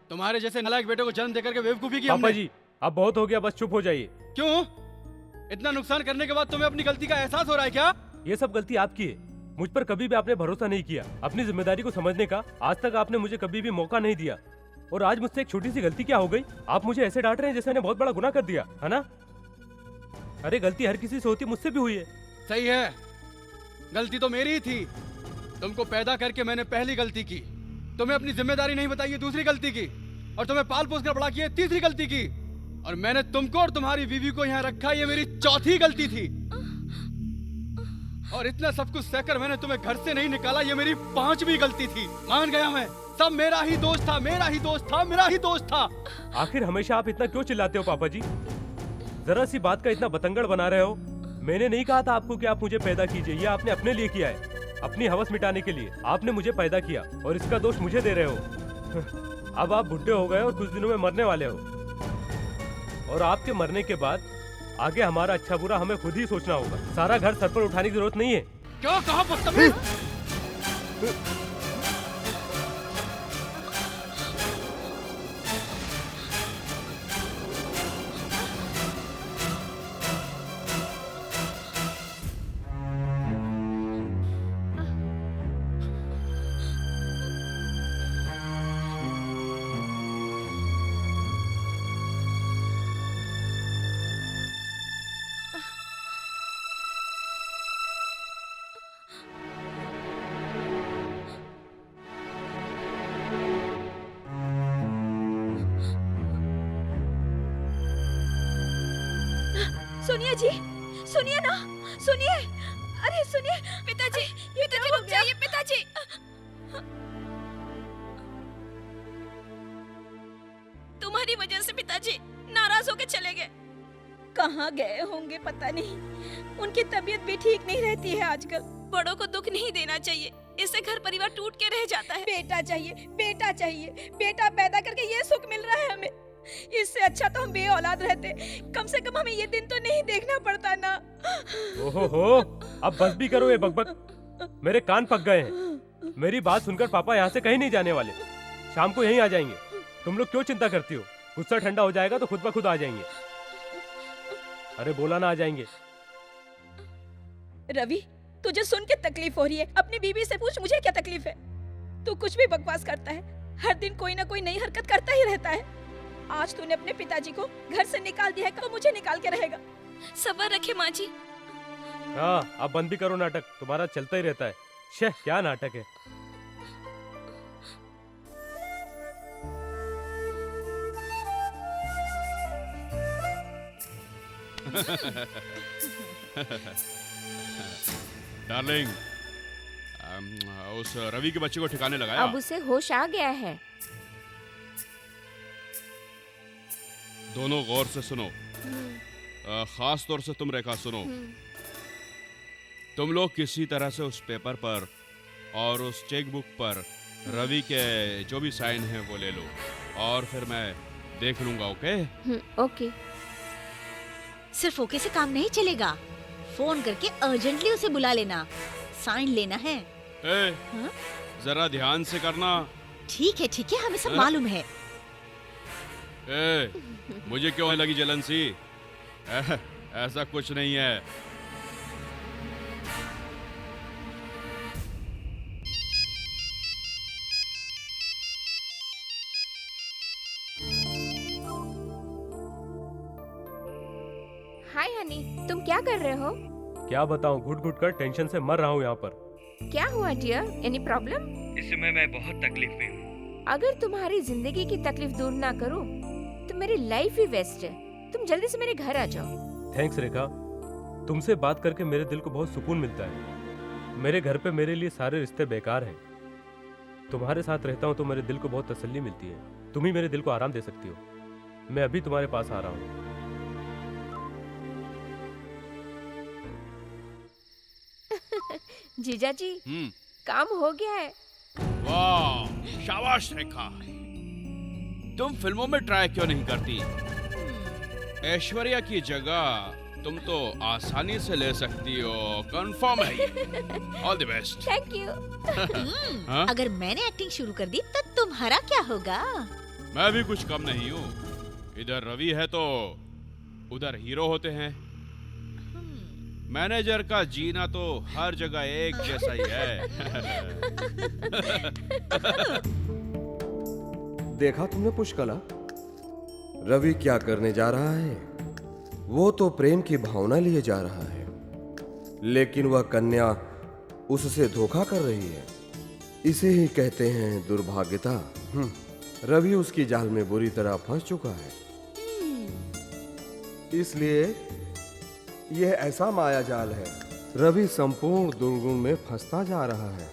तुम्हारे जैसे नालायक बेटे को जन्म देकर के बेवकूफी की हमने। पापा जी, अब बहुत हो गया, बस चुप हो जाइए। क्यों? इतना नुकसान करने के बाद तुम्हें अपनी गलती का एहसास हो रहा है क्या? ये सब गलती आपकी है। मुझ पर कभी भी आपने भरोसा नहीं किया, अपनी जिम्मेदारी को समझने का आज तक आपने मुझे कभी भी मौका नहीं दिया। और आज मुझसे एक छोटी सी गलती क्या हो गई, आप मुझे ऐसे डांट रहे हैं जैसे मैंने बहुत बड़ा गुनाह कर दिया है ना? अरे गलती हर किसी से होती, मुझसे भी हुई है। सही है, गलती तो मेरी ही थी। तुमको पैदा करके मैंने पहली गलती की, तुम्हें अपनी जिम्मेदारी नहीं बताई, दूसरी गलती की, और तुम्हें पाल पोस कर बड़ा किया, तीसरी गलती की, और मैंने तुमको और तुम्हारी बीवी को यहाँ रखा, ये मेरी चौथी गलती थी। और इतना सब कुछ सहकर मैंने तुम्हें घर से नहीं निकाला, ये मेरी 5वीं गलती थी। मान गया मैं, सब मेरा ही दोस्त था, मेरा ही दोस्त था, मेरा ही दोस्त था। आखिर हमेशा आप इतना क्यों चिल्लाते हो पापा जी? जरा सी बात का इतना बतंगड़ बना रहे हो। मैंने नहीं कहा था आपको कि आप मुझे पैदा कीजिए, ये आपने अपने लिए किया है, अपनी हवस मिटाने के लिए। आपने मुझे पैदा किया और इसका दोष मुझे दे रहे हो। अब आप बुढ़े हो गए और कुछ दिनों में मरने वाले हो, और आपके मरने के बाद आगे हमारा अच्छा बुरा हमें खुद ही सोचना होगा। सारा घर सर पर उठाने की जरूरत नहीं है। क्या कहा बदतमीज? सुनिए जी, सुनिए ना, सुनिए, अरे सुनिए पिताजी, पिताजी रुक जाइए पिताजी। मेरी वजह से पिताजी नाराज होकर चले गए। कहाँ गए होंगे पता नहीं। उनकी तबीयत भी ठीक नहीं रहती है आजकल। बड़ों को दुख नहीं देना चाहिए, इससे घर परिवार टूट के रह जाता है। बेटा चाहिए, बेटा चाहिए, बेटा पैदा करके ये सुख मिल रहा है हमें। इससे अच्छा तो हम बे औलाद रहते, कम से कम हमें ये दिन तो नहीं देखना पड़ता ना। ओहो, अब बस भी करो ये बकबक, मेरे कान पक गए हैं। मेरी बात सुनकर पापा यहाँ से कहीं नहीं जाने वाले, शाम को यहीं आ जाएंगे। तुम लोग क्यों चिंता करती हो? गुस्सा ठंडा हो जाएगा तो खुद ब खुद आ जाएंगे। अरे बोला ना, आ जाएंगे। रवि, तुझे सुन के तकलीफ हो रही है, अपनी बीवी से पूछ मुझे क्या तकलीफ है। तू कुछ भी बकवास करता है, हर दिन कोई ना कोई नई हरकत करता ही रहता है। आज तूने अपने पिताजी को घर से निकाल दिया है, कब मुझे निकाल के रहेगा। सब्र रखे माँ जी। हाँ, अब बंद भी करो नाटक, तुम्हारा चलता ही रहता है। शे, क्या नाटक है। डार्लिंग, उस रवि के बच्चे को ठिकाने लगाया? अब उसे होश आ गया है। दोनों गौर से सुनो, खास तौर से तुम रेखा सुनो। तुम लोग किसी तरह से उस पेपर पर और उस चेक बुक पर रवि के जो भी साइन हैं वो ले लो, और फिर मैं देख लूंगा। ओके? ओके। सिर्फ ओके से काम नहीं चलेगा, फोन करके अर्जेंटली उसे बुला लेना, साइन लेना है। जरा ध्यान से करना। ठीक है ठीक है, हमें सब मालूम है। मुझे क्यों लगी जलन सी? ऐसा कुछ नहीं है। हाय हनी, तुम क्या कर रहे हो? क्या बताऊं, घुट घुट कर टेंशन से मर रहा हूँ यहाँ पर। क्या हुआ डियर? Any problem? इस समय मैं बहुत तकलीफ में हूँ। अगर तुम्हारी जिंदगी की तकलीफ दूर ना करूं, तो मेरी लाइफ ही वेस्ट है। तुम जल्दी से मेरे घर आ जाओ। थैंक्स रेखा, तुमसे बात करके मेरे दिल को बहुत सुकून मिलता है। मेरे घर पे मेरे लिए सारे रिश्ते बेकार हैं। तुम्हारे साथ रहता हूँ तो मेरे दिल को बहुत तसल्ली मिलती है। तुम ही मेरे दिल को आराम दे सकती हो। मैं अभी तुम्हारे पास आ रहा हूँ। जीजा जी, काम हो गया है। वाह, शाबाश रेखा। तुम फिल्मों में ट्राई क्यों नहीं करती? ऐश्वर्या की जगह तुम तो आसानी से ले सकती हो। कंफर्म है ये। All the best. Thank you. अगर मैंने एक्टिंग शुरू कर दी तो तुम्हारा क्या होगा? मैं भी कुछ कम नहीं हूँ। इधर रवि है तो उधर हीरो होते हैं। मैनेजर का जीना तो हर जगह एक जैसा ही है। देखा तुमने पुष्कला, रवि क्या करने जा रहा है? वो तो प्रेम की भावना लिए जा रहा है, लेकिन वह कन्या उससे धोखा कर रही है। इसे ही कहते हैं दुर्भाग्यता। रवि उसकी जाल में बुरी तरह फंस चुका है। इसलिए यह ऐसा माया जाल है, रवि संपूर्ण दुर्गुण में फंसता जा रहा है।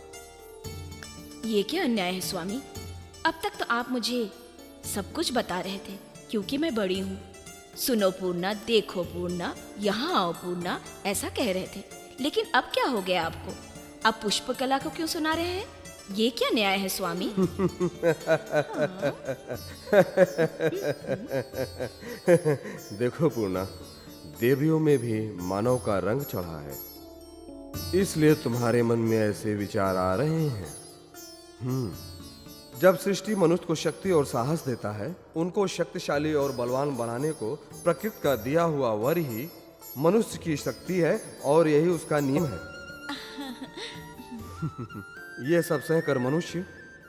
ये क्या अन्याय है स्वामी? अब तक तो आप मुझे सब कुछ बता रहे थे, क्योंकि मैं बड़ी हूँ। सुनो पूर्णा, देखो पूर्णा, यहाँ आओ पूर्णा, ऐसा कह रहे थे। लेकिन अब क्या हो गया आपको? अब पुष्पकला को क्यों सुना रहे हैं? ये क्या न्याय है स्वामी? देखो पूर्णा, देवियों में भी मानव का रंग चढ़ा है, इसलिए तुम्हारे मन में ऐसे विचार आ रहे हैं। जब सृष्टि मनुष्य को शक्ति और साहस देता है, उनको शक्तिशाली और बलवान बनाने को प्रकृति का दिया हुआ वर ही मनुष्य की शक्ति है, और यही उसका नियम है। ये सब सहकर मनुष्य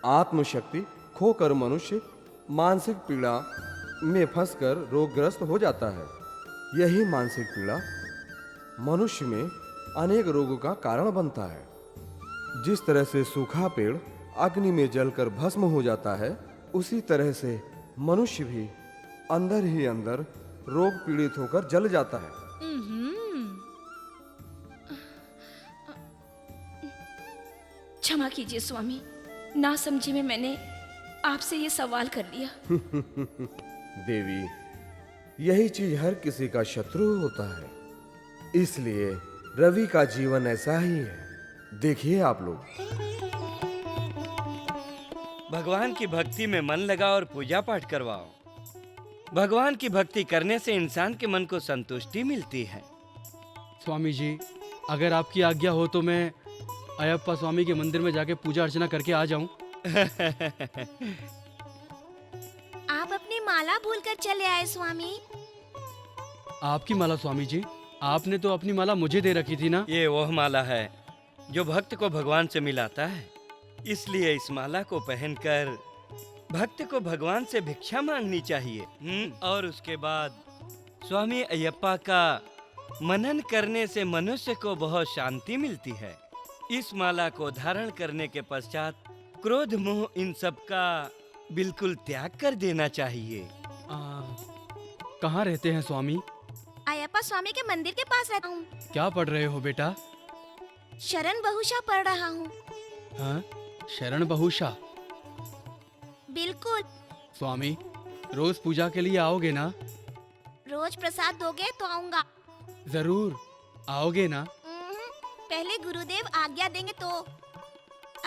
आत्मशक्ति खोकर मनुष्य मानसिक पीड़ा में फंसकर रोगग्रस्त हो जाता है। यही मानसिक पीड़ा मनुष्य में अनेक रोगों का कारण बनता है। जिस तरह से सूखा पेड़ अग्नि में जलकर भस्म हो जाता है, उसी तरह से मनुष्य भी अंदर ही अंदर रोग पीड़ित होकर जल जाता है। क्षमा कीजिए स्वामी, ना समझी में मैंने आपसे ये सवाल कर लिया। देवी, यही चीज हर किसी का शत्रु होता है, इसलिए रवि का जीवन ऐसा ही है। देखिए आप लोग। भगवान की भक्ति में मन लगाओ और पूजा पाठ करवाओ। भगवान की भक्ति करने से इंसान के मन को संतुष्टि मिलती है। स्वामी जी, अगर आपकी आज्ञा हो तो मैं अयप्पा स्वामी के मंदिर में जाके पूजा अर्चना करके आ जाऊं। आप अपनी माला भूलकर चले आए स्वामी। आपकी माला स्वामी जी? आपने तो अपनी माला मुझे दे रखी थी ना। ये वह माला है जो भक्त को भगवान से मिलाता है, इसलिए इस माला को पहनकर भक्त को भगवान से भिक्षा मांगनी चाहिए। और उसके बाद स्वामी अयप्पा का मनन करने से मनुष्य को बहुत शांति मिलती है। इस माला को धारण करने के पश्चात क्रोध मोह इन सब का बिल्कुल त्याग कर देना चाहिए। कहाँ रहते हैं स्वामी? अयप्पा स्वामी के मंदिर के पास रहता हूँ। क्या पढ़ रहे हो बेटा? शरण बहुशा पढ़ रहा हूँ। हाँ, शरण बहुशा? बिल्कुल। स्वामी, रोज पूजा के लिए आओगे ना? रोज प्रसाद दोगे तो आऊंगा। जरूर आओगे ना? पहले गुरुदेव आज्ञा देंगे तो।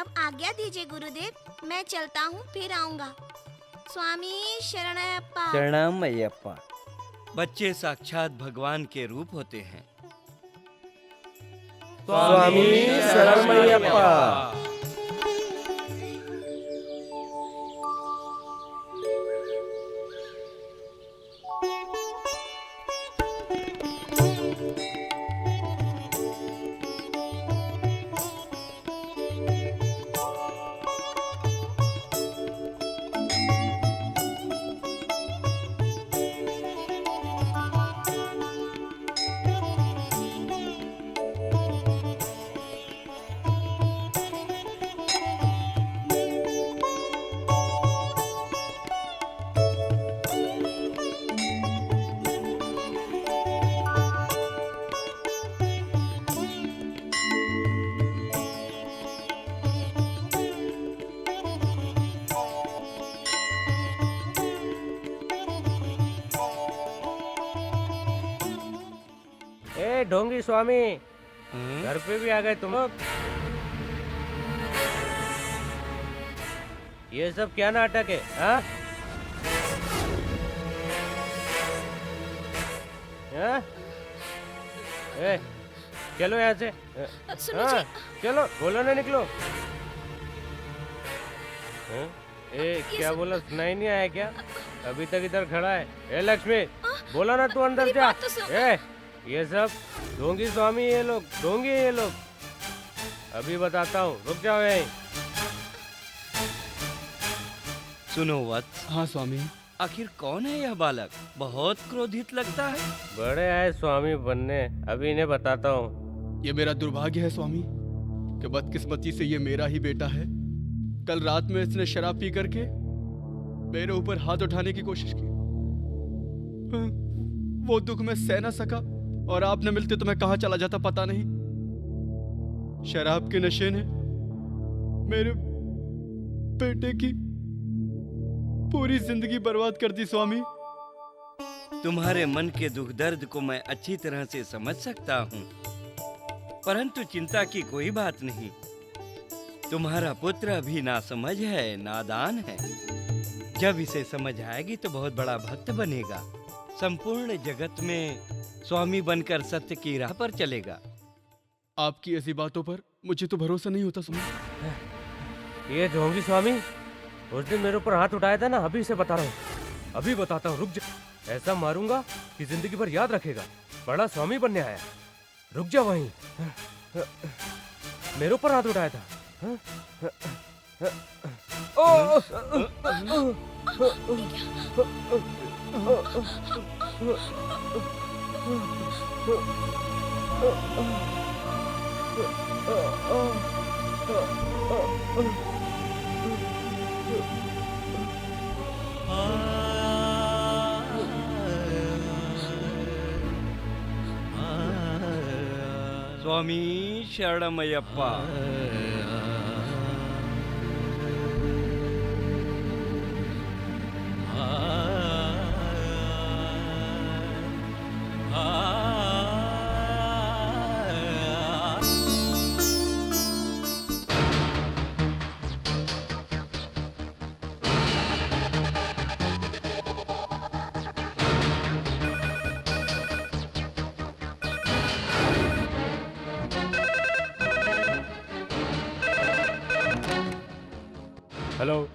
अब आज्ञा दीजिए गुरुदेव, मैं चलता हूँ, फिर आऊंगा। स्वामी शरणप्पा। शरणम अयप्पा। बच्चे साक्षात भगवान के रूप होते हैं। स्वामी शरणम अयप्पा। ढोंगी स्वामी, घर पे भी आ गए तुम लोग। ये सब क्या नाटक है? हाँ? चलो यहाँ से। हाँ, चलो, बोलो ना, निकलो। क्या बोला, सुनाई नहीं आया क्या? अभी तक इधर खड़ा है। लक्ष्मी, बोला ना तू अंदर जा। ये सब ढोंगी स्वामी, ये लोग ढोंगी, ये लोग। अभी बताता हूँ, रुक जाओ यहीं। सुनो वत्स। हाँ स्वामी। आखिर कौन है यह बालक? बहुत क्रोधित लगता है। बड़े आए स्वामी बनने, अभी इन्हें बताता हूँ। ये मेरा दुर्भाग्य है स्वामी कि बदकिस्मती से ये मेरा ही बेटा है। कल रात में इसने शराब पी करके मेरे ऊपर हाथ उठाने की कोशिश की। वो दुख में सह न सका और आप न मिलते तो मैं कहाँ चला जाता पता नहीं। शराब के नशे ने मेरे बेटे की पूरी जिंदगी बर्बाद कर दी स्वामी। तुम्हारे मन के दुख दर्द को मैं अच्छी तरह से समझ सकता हूँ, परंतु चिंता की कोई बात नहीं। तुम्हारा पुत्र अभी नासमझ है, नादान है। जब इसे समझ आएगी तो बहुत बड़ा भक्त बनेगा। संपूर्ण जगत में स्वामी बनकर सत्य की राह पर चलेगा। आपकी ऐसी बातों पर मुझे तो भरोसा नहीं होता स्वामी। ये ढोंगी स्वामी उस दिन मेरे ऊपर हाथ उठाया था ना, अभी से बता रहा हूँ, अभी बताता हूँ, रुक जा। ऐसा मारूंगा कि जिंदगी भर याद रखेगा। बड़ा स्वामी बनने आया, रुक जा वहीं। मेरे ऊपर हाथ उठाया था। स्वामी शरणमयप्पा। हेलो।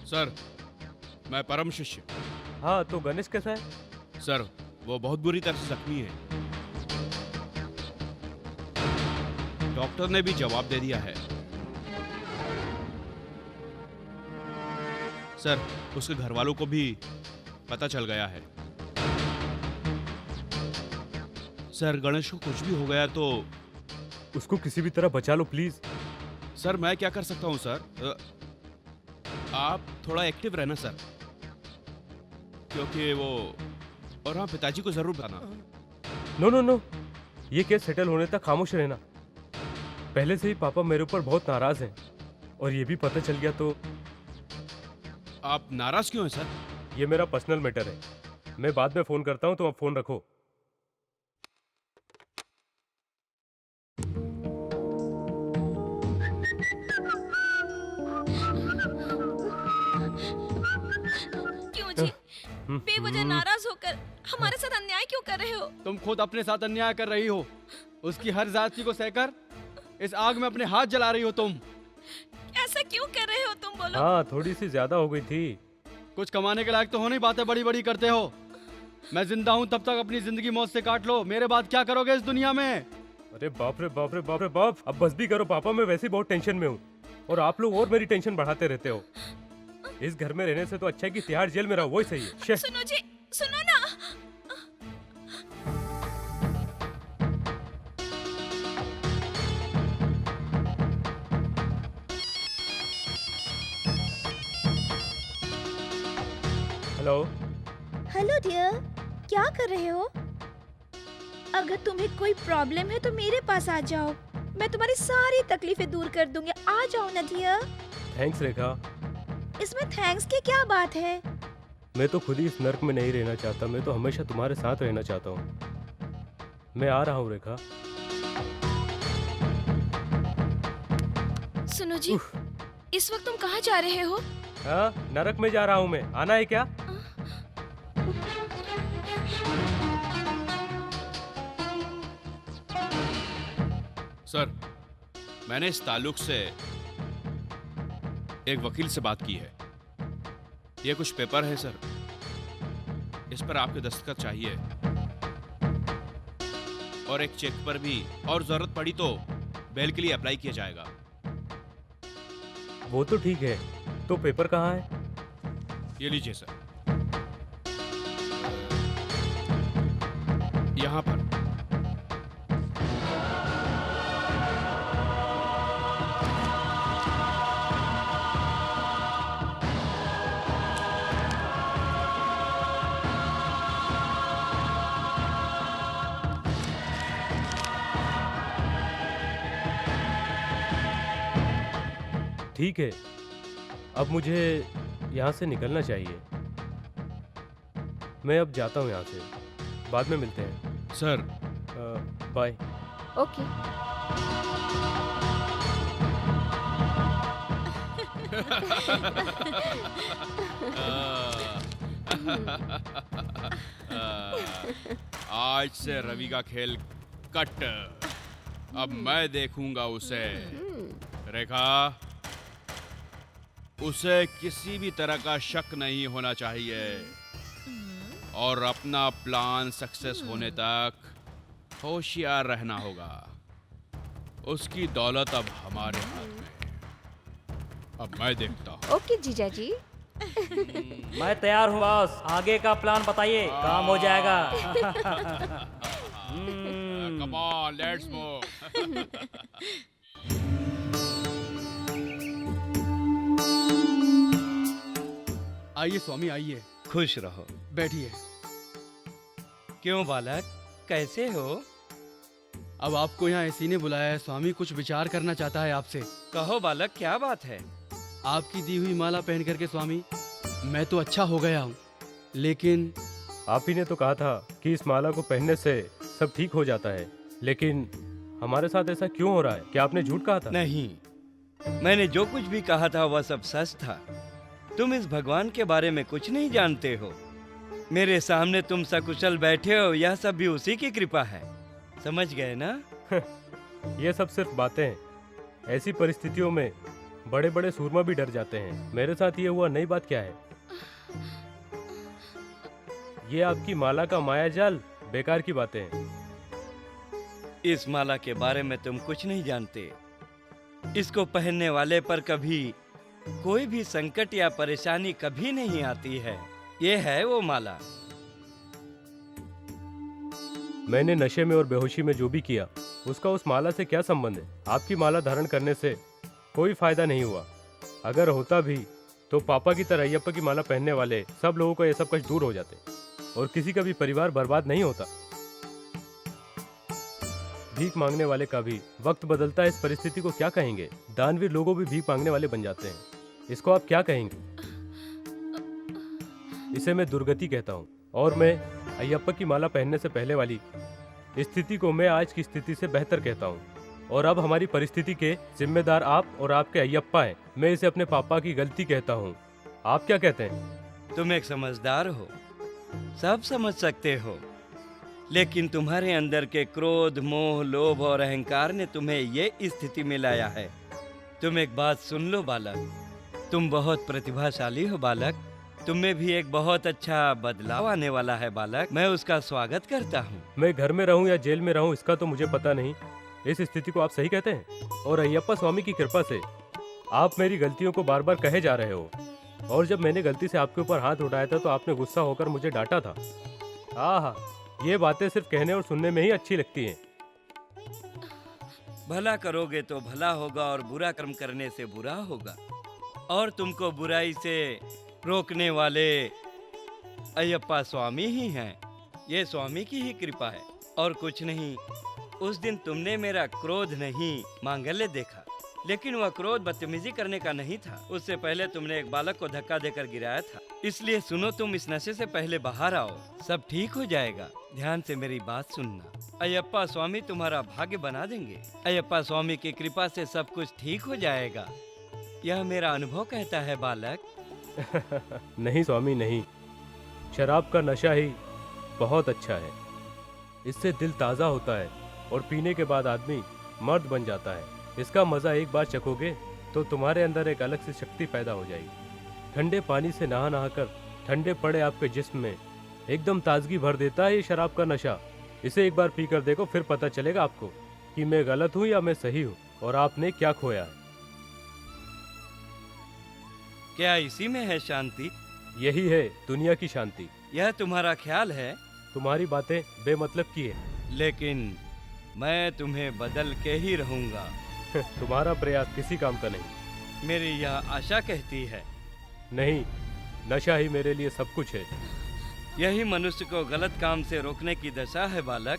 सर, मैं परम शिष्य। हाँ, तो गणेश कैसा है? सर, वो बहुत बुरी तरह से जख्मी है। डॉक्टर ने भी जवाब दे दिया है। सर, उसके घर वालों को भी पता चल गया है। सर, गणेश को कुछ भी हो गया तो उसको किसी भी तरह बचा लो प्लीज। सर, मैं क्या कर सकता हूँ सर? आप थोड़ा एक्टिव रहना सर, क्योंकि वो और हाँ, पिताजी को जरूर बताना। नो नो नो, ये केस सेटल होने तक खामोश रहना। पहले से ही पापा मेरे ऊपर बहुत नाराज हैं और ये भी पता चल गया तो। आप नाराज क्यों हैं सर? ये मेरा पर्सनल मैटर है, मैं बाद में फोन करता हूँ, तो आप फोन रखो। क्यों जी? बेवजह नाराज होकर हमारे साथ अन्याय क्यों कर रहे हो? तुम खुद अपने साथ अन्याय कर रही हो। उसकी हर जाति को सहकर इस आग में अपने हाथ जला रही हो तुम। ऐसा क्यों कर रहे हो तुम? बोलो। हाँ, थोड़ी सी ज्यादा हो गई थी। कुछ कमाने के लायक तो हो नहीं, बातें बड़ी बड़ी करते हो। मैं जिंदा हूँ तब तक अपनी जिंदगी मौत से काट लो, मेरे बाद क्या करोगे इस दुनिया में? अरे बाप रे बाप रे बाप रे बाप, अब बस भी करो पापा, मैं वैसे ही बहुत टेंशन में हूँ और आप लोग और मेरी टेंशन बढ़ाते रहते हो। इस घर में रहने से तो अच्छा है कि तिहाड़ जेल में रहो, वही सही है। सुनो जी, सुनो ना। हेलो। हेलो डियर, क्या कर रहे हो? अगर तुम्हें कोई प्रॉब्लम है तो मेरे पास आ जाओ, मैं तुम्हारी सारी तकलीफें दूर कर दूंगी। आ जाओ ना डियर। थैंक्स रेखा। इसमें थैंक्स की क्या बात है? मैं तो खुद ही इस नर्क में नहीं रहना चाहता, मैं तो हमेशा तुम्हारे साथ रहना चाहता हूँ। मैं आ रहा हूँ रेखा। सुनो जी, इस वक्त तुम कहाँ जा रहे हो? हाँ, नरक में जा रहा हूँ मैं, आना है क्या? सर, मैंने इस ताल्लुक से एक वकील से बात की है। ये कुछ पेपर है सर, इस पर आपके दस्तखत चाहिए और एक चेक पर भी, और जरूरत पड़ी तो बेल के लिए अप्लाई किया जाएगा। वो तो ठीक है, तो पेपर कहाँ है? ये लीजिए सर, यहाँ पर। ठीक है, अब मुझे यहाँ से निकलना चाहिए। मैं अब जाता हूँ यहाँ से, बाद में मिलते हैं। Sir, bye. ओके। आज से रवि का खेल कट। अब मैं देखूंगा उसे। रेखा, उसे किसी भी तरह का शक नहीं होना चाहिए और अपना प्लान सक्सेस होने तक होशियार रहना होगा। उसकी दौलत अब हमारे हाथ में है। अब मैं देखता हूँ। ओके जीजा जी। मैं तैयार हूँ बॉस, आगे का प्लान बताइए, काम हो जाएगा। Come on, let's move. आइए स्वामी, आइए। खुश रहो। बैठिए। क्यों बालक, कैसे हो? अब आपको यहाँ इसी ने बुलाया है स्वामी, कुछ विचार करना चाहता है आपसे। कहो बालक, क्या बात है? आपकी दी हुई माला पहन करके स्वामी, मैं तो अच्छा हो गया हूँ, लेकिन आप ही ने तो कहा था कि इस माला को पहनने से सब ठीक हो जाता है, लेकिन हमारे साथ ऐसा क्यों हो रहा है? क्या आपने झूठ कहा था? नहीं, मैंने जो कुछ भी कहा था वह सब सच था। तुम इस भगवान के बारे में कुछ नहीं जानते हो। मेरे सामने तुम सकुशल बैठे हो, यह सब भी उसी की कृपा है। समझ गए ना? ये सब सिर्फ बातें हैं। ऐसी परिस्थितियों में बड़े बड़े सूरमा भी डर जाते हैं। मेरे साथ ये हुआ, नई बात क्या है? ये आपकी माला का माया जाल, बेकार की बातें हैं। इस माला के बारे में तुम कुछ नहीं जानते। इसको पहनने वाले पर कभी कोई भी संकट या परेशानी कभी नहीं आती है। ये है वो माला। मैंने नशे में और बेहोशी में जो भी किया उसका उस माला से क्या संबंध है? आपकी माला धारण करने से कोई फायदा नहीं हुआ। अगर होता भी तो पापा की तरह अय्यप्पा की माला पहनने वाले सब लोगों को ये सब कष्ट दूर हो जाते और किसी का भी परिवार बर्बाद नहीं होता। भीख मांगने वाले का भी वक्त बदलता है। इस परिस्थिति को क्या कहेंगे? दानवीर लोगों भी भीख मांगने वाले बन जाते हैं। इसको आप क्या कहेंगे? इसे मैं दुर्गति कहता हूँ। और मैं अय्यप्पा की माला पहनने से पहले वाली स्थिति को मैं आज की स्थिति से बेहतर कहता हूँ। और अब हमारी परिस्थिति के जिम्मेदार आप और आपके अय्यप्पा हैं। मैं इसे अपने पापा की गलती कहता हूँ। आप क्या कहते हैं? तुम एक समझदार हो, सब समझ सकते हो, लेकिन तुम्हारे अंदर के क्रोध, मोह, लोभ और अहंकार ने तुम्हें ये स्थिति में लाया है। तुम एक बात सुन लो बालक, तुम बहुत प्रतिभाशाली हो बालक। तुम में भी एक बहुत अच्छा बदलाव आने वाला है बालक। मैं उसका स्वागत करता हूँ। मैं घर में रहूं या जेल में रहूं इसका तो मुझे पता नहीं। इस स्थिति को आप सही कहते हैं और अय्यप्पा स्वामी की कृपा से आप मेरी गलतियों को बार बार कहे जा रहे हो। और जब मैंने गलती से आपके ऊपर हाथ उठाया था तो आपने गुस्सा होकर मुझे डांटा था। आहा, ये बातें सिर्फ कहने और सुनने में ही अच्छी लगती हैं। भला करोगे तो भला होगा और बुरा कर्म करने से बुरा होगा। और तुमको बुराई से रोकने वाले अय्यप्पा स्वामी ही हैं। ये स्वामी की ही कृपा है और कुछ नहीं। उस दिन तुमने मेरा क्रोध नहीं मांगल्य देखा, लेकिन वह क्रोध बदतमीजी करने का नहीं था। उससे पहले तुमने एक बालक को धक्का देकर गिराया था। इसलिए सुनो, तुम इस नशे से पहले बाहर आओ, सब ठीक हो जाएगा। ध्यान से मेरी बात सुनना। अय्यप्पा स्वामी तुम्हारा भाग्य बना देंगे। अय्यप्पा स्वामी की कृपा से सब कुछ ठीक हो जाएगा। यह मेरा अनुभव कहता है बालक। नहीं स्वामी नहीं, शराब का नशा ही बहुत अच्छा है। इससे दिल ताज़ा होता है और पीने के बाद आदमी मर्द बन जाता है। इसका मज़ा एक बार चखोगे तो तुम्हारे अंदर एक अलग सी शक्ति पैदा हो जाएगी। ठंडे पानी से नहा नहा कर ठंडे पड़े आपके जिस्म में एकदम ताजगी भर देता है ये शराब का नशा। इसे एक बार पी कर देखो, फिर पता चलेगा आपको कि मैं गलत हूँ या मैं सही हूँ और आपने क्या खोया है। क्या इसी में है शांति? यही है दुनिया की शांति। यह तुम्हारा ख्याल है? तुम्हारी बातें बेमतलब की है, लेकिन मैं तुम्हें बदल के ही रहूंगा। तुम्हारा प्रयास किसी काम का नहीं। मेरी यह आशा कहती है। नहीं, नशा ही मेरे लिए सब कुछ है। यही मनुष्य को गलत काम से रोकने की दशा है बालक।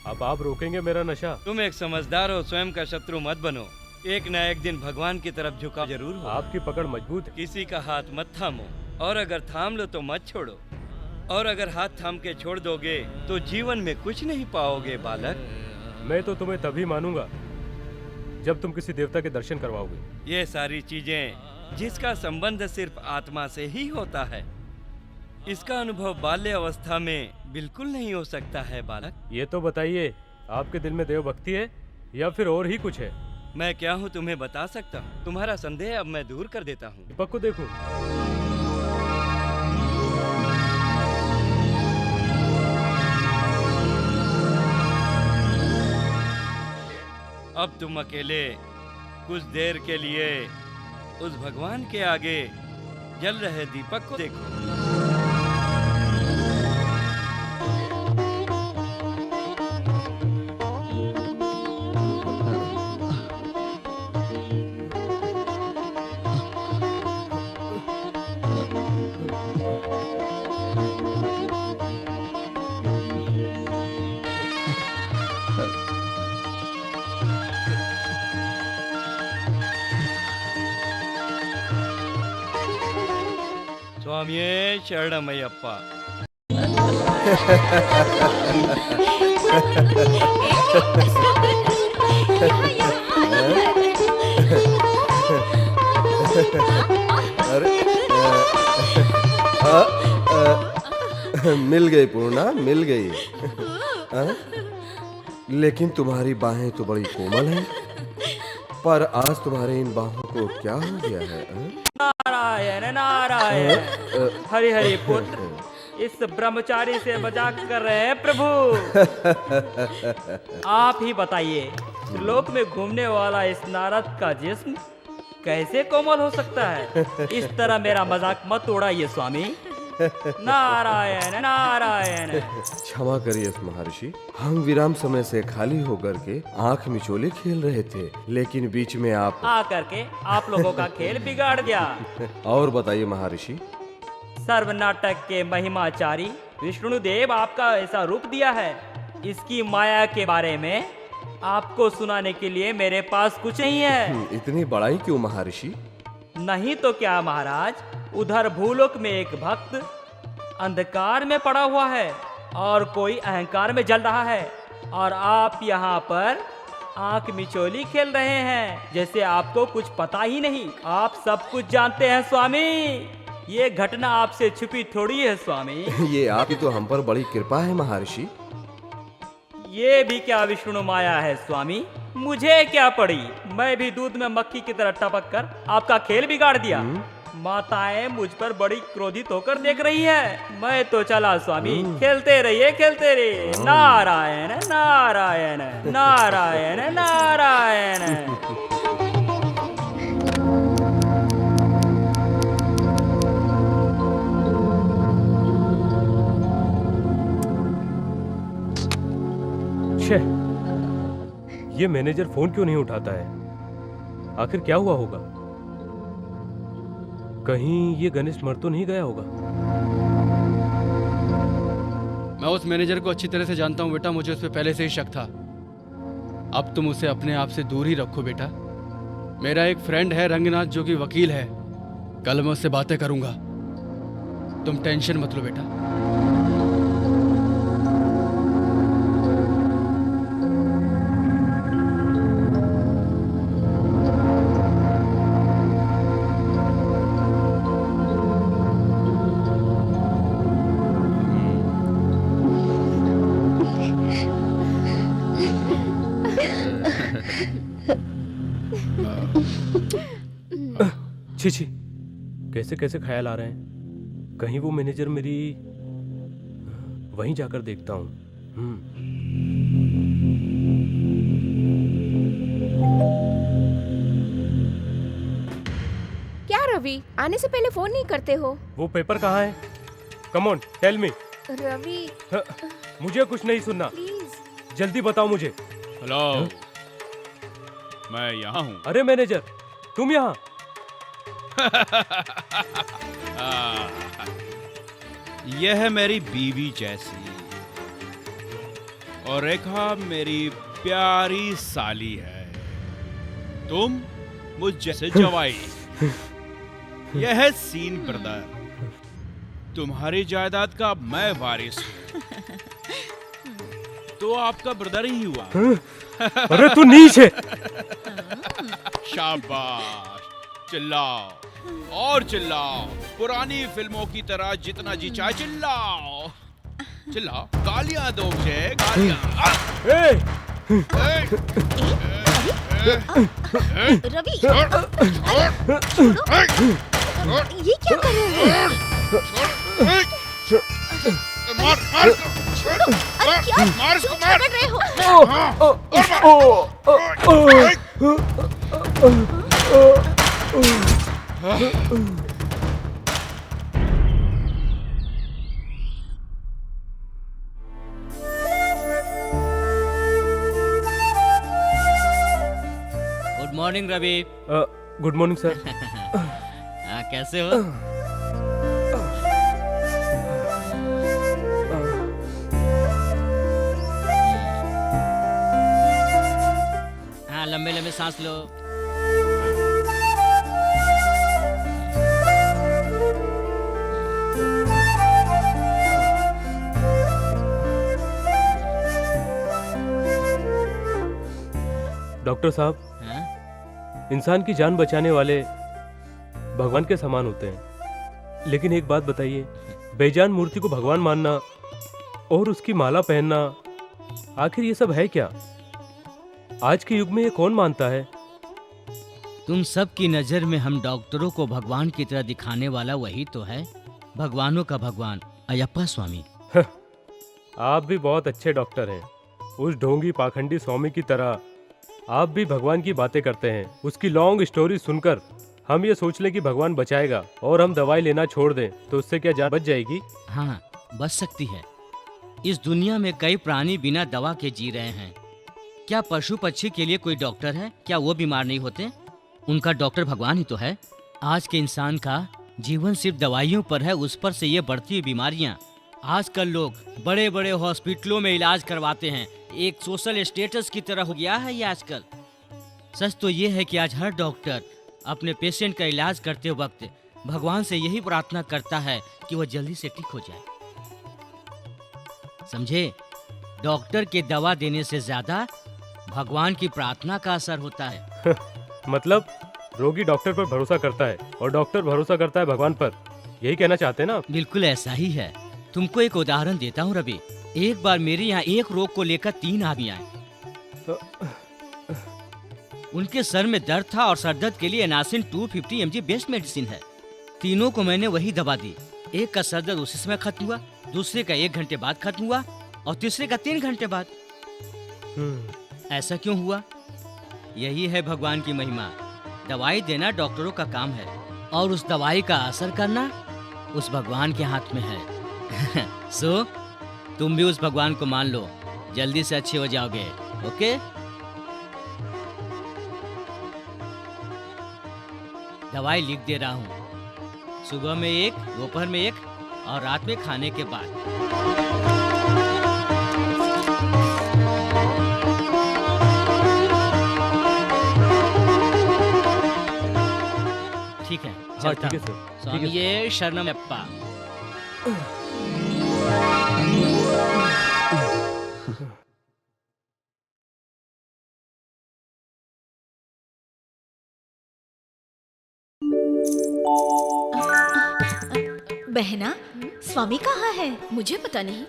अब आप रोकेंगे मेरा नशा? तुम एक समझदार हो, स्वयं का शत्रु मत बनो। एक न एक दिन भगवान की तरफ झुका जरूर हो। आपकी पकड़ मजबूत है। किसी का हाथ मत थामो, और अगर थाम लो तो मत छोड़ो। और अगर हाथ थाम के छोड़ दोगे तो जीवन में कुछ नहीं पाओगे बालक। मैं तो तुम्हें तभी मानूंगा जब तुम किसी देवता के दर्शन करवाओगे। ये सारी चीजें जिसका संबंध सिर्फ आत्मा से ही होता है, इसका अनुभव बाल्य अवस्था में बिल्कुल नहीं हो सकता है बालक। ये तो बताइए, आपके दिल में देव भक्ति है या फिर और ही कुछ है? मैं क्या हूँ तुम्हें बता सकता हूँ। तुम्हारा संदेह अब मैं दूर कर देता हूँ। दीपक को देखो। अब तुम अकेले कुछ देर के लिए उस भगवान के आगे जल रहे दीपक को देखो। स्वामी शरणमयप्पा। अरे मिल गई पूर्णा, मिल गई। लेकिन तुम्हारी बाहें तो बड़ी कोमल हैं। पर आज तुम्हारे इन बाहों को क्या हो गया है? नारायण नारायण। हरि हरि पुत्र, इस ब्रह्मचारी से मजाक कर रहे हैं प्रभु। आप ही बताइए, लोक में घूमने वाला इस नारद का जिस्म कैसे कोमल हो सकता है? इस तरह मेरा मजाक मत उड़ाइए स्वामी। नारायण नारायण। क्षमा करिए महर्षि, हम विराम समय से खाली होकर के आंख मिचोले खेल रहे थे, लेकिन बीच में आप आकर के आप लोगों का खेल बिगाड़ दिया। और बताइए महर्षि। सर्व नाटक के महिमाचारी विष्णुदेव आपका ऐसा रूप दिया है, इसकी माया के बारे में आपको सुनाने के लिए मेरे पास कुछ नहीं है। इतनी बड़ाई क्यों महर्षि? नहीं तो क्या महाराज, उधर भूलोक में एक भक्त अंधकार में पड़ा हुआ है और कोई अहंकार में जल रहा है, और आप यहाँ पर आंख मिचोली खेल रहे हैं जैसे आपको कुछ पता ही नहीं। आप सब कुछ जानते हैं स्वामी, ये घटना आपसे छुपी थोड़ी है स्वामी। ये आपकी तो हम पर बड़ी कृपा है महर्षि। ये भी क्या विष्णु माया है स्वामी? मुझे क्या पड़ी, मैं भी दूध में मक्खी की तरह टपक कर आपका खेल बिगाड़ दिया। माताएं मुझ पर बड़ी क्रोधित होकर देख रही है। मैं तो चला स्वामी, खेलते रहिए खेलते रहिए। नारायण नारायण नारायण नारायण। ये मैनेजर फोन क्यों नहीं उठाता है? आखिर क्या हुआ होगा? कहीं ये गणेश मर तो नहीं गया होगा? मैं उस मैनेजर को अच्छी तरह से जानता हूँ बेटा, मुझे उस पर पहले से ही शक था। अब तुम उसे अपने आप से दूर ही रखो बेटा। मेरा एक फ्रेंड है रंगनाथ, जो कि वकील है, कल मैं उससे बातें करूंगा। तुम टेंशन मत लो बेटा। छी, कैसे कैसे ख्याल आ रहे हैं। कहीं वो मैनेजर मेरी, वहीं जाकर देखता हूँ। क्या रवि, आने से पहले फोन नहीं करते हो? वो पेपर कहाँ है? Come on tell me. Ravi, मुझे कुछ नहीं सुनना, प्लीज जल्दी बताओ मुझे। हेलो, मैं यहाँ हूँ। अरे मैनेजर, तुम यहाँ? यह है मेरी बीवी जैसी, और रेखा मेरी प्यारी साली है। तुम मुझ जैसे जवाई। यह है सीन ब्रदर, तुम्हारी जायदाद का मैं वारिस हूँ, तो आपका ब्रदर ही हुआ। अरे तू नीच है। शाबाश, चिल्लाओ और चिल्लाओ, पुरानी फिल्मों की तरह जितना जी चाहे चिल्लाओ। चिल्लाओ, गालियां दो मुझे, गालियां। रवि, ये क्या कर रहे हैं? मार मार मार इसको, मार रहे हो? Good morning Ravi. Good morning sir. कैसे हो? हाँ, लंबे लंबे सांस लो। डॉक्टर साहब, इंसान की जान बचाने वाले भगवान के समान होते हैं, लेकिन एक बात बताइए, बेजान मूर्ति को भगवान मानना और उसकी माला पहनना, आखिर ये सब है क्या? आज के युग में ये कौन मानता है? तुम सब की नज़र में हम डॉक्टरों को भगवान की तरह दिखाने वाला वही तो है, भगवानों का भगवान अयप्पा स्वामी। आप भी बहुत अच्छे डॉक्टर हैं। उस ढोंगी पाखंडी स्वामी की तरह आप भी भगवान की बातें करते हैं। उसकी लॉन्ग स्टोरी सुनकर हम ये सोच लें कि भगवान बचाएगा और हम दवाई लेना छोड़ दें तो उससे क्या जान बच जाएगी? हाँ, बच सकती है। इस दुनिया में कई प्राणी बिना दवा के जी रहे हैं। क्या पशु पक्षी के लिए कोई डॉक्टर है? क्या वो बीमार नहीं होते? उनका डॉक्टर भगवान ही तो है। आज के इंसान का जीवन सिर्फ दवाइयों पर है, उस पर से ये बढ़ती हुई बीमारियां। आजकल लोग बड़े बड़े हॉस्पिटलों में इलाज करवाते हैं, एक सोशल स्टेटस की तरह हो गया है ये आजकल। सच तो ये है कि आज हर डॉक्टर अपने पेशेंट का इलाज करते वक्त भगवान से यही प्रार्थना करता है कि वह जल्दी से ठीक हो जाए। समझे? डॉक्टर के दवा देने से ज्यादा भगवान की प्रार्थना का असर होता है। मतलब रोगी डॉक्टर पर भरोसा करता है और डॉक्टर भरोसा करता है भगवान पर, यही कहना चाहते हैं ना? बिल्कुल ऐसा ही है। तुमको एक उदाहरण देता हूँ रवि। एक बार मेरे यहाँ एक रोग को लेकर 3 आदमी आए। उनके सर में दर्द था और सर दर्द के लिए एनासिन 250 mg बेस्ट मेडिसिन है। तीनों को मैंने वही दवा दी। एक का सर दर्द उसी समय खत्म हुआ, दूसरे का 1 घंटे बाद खत्म हुआ और तीसरे का 3 घंटे बाद। ऐसा क्यों हुआ? यही है भगवान की महिमा। दवाई देना डॉक्टरों का काम है और उस दवाई का असर करना उस भगवान के हाथ में है। सो तुम भी उस भगवान को मान लो, जल्दी से अच्छे हो जाओगे। ओके? दवाई लिख दे रहा हूँ। सुबह में 1, दोपहर में 1 और रात में खाने के बाद। ठीक है, हाँ, ठीक है सर। स्वामी ये शरणमप्पा। बहना, स्वामी कहाँ है? मुझे पता नहीं।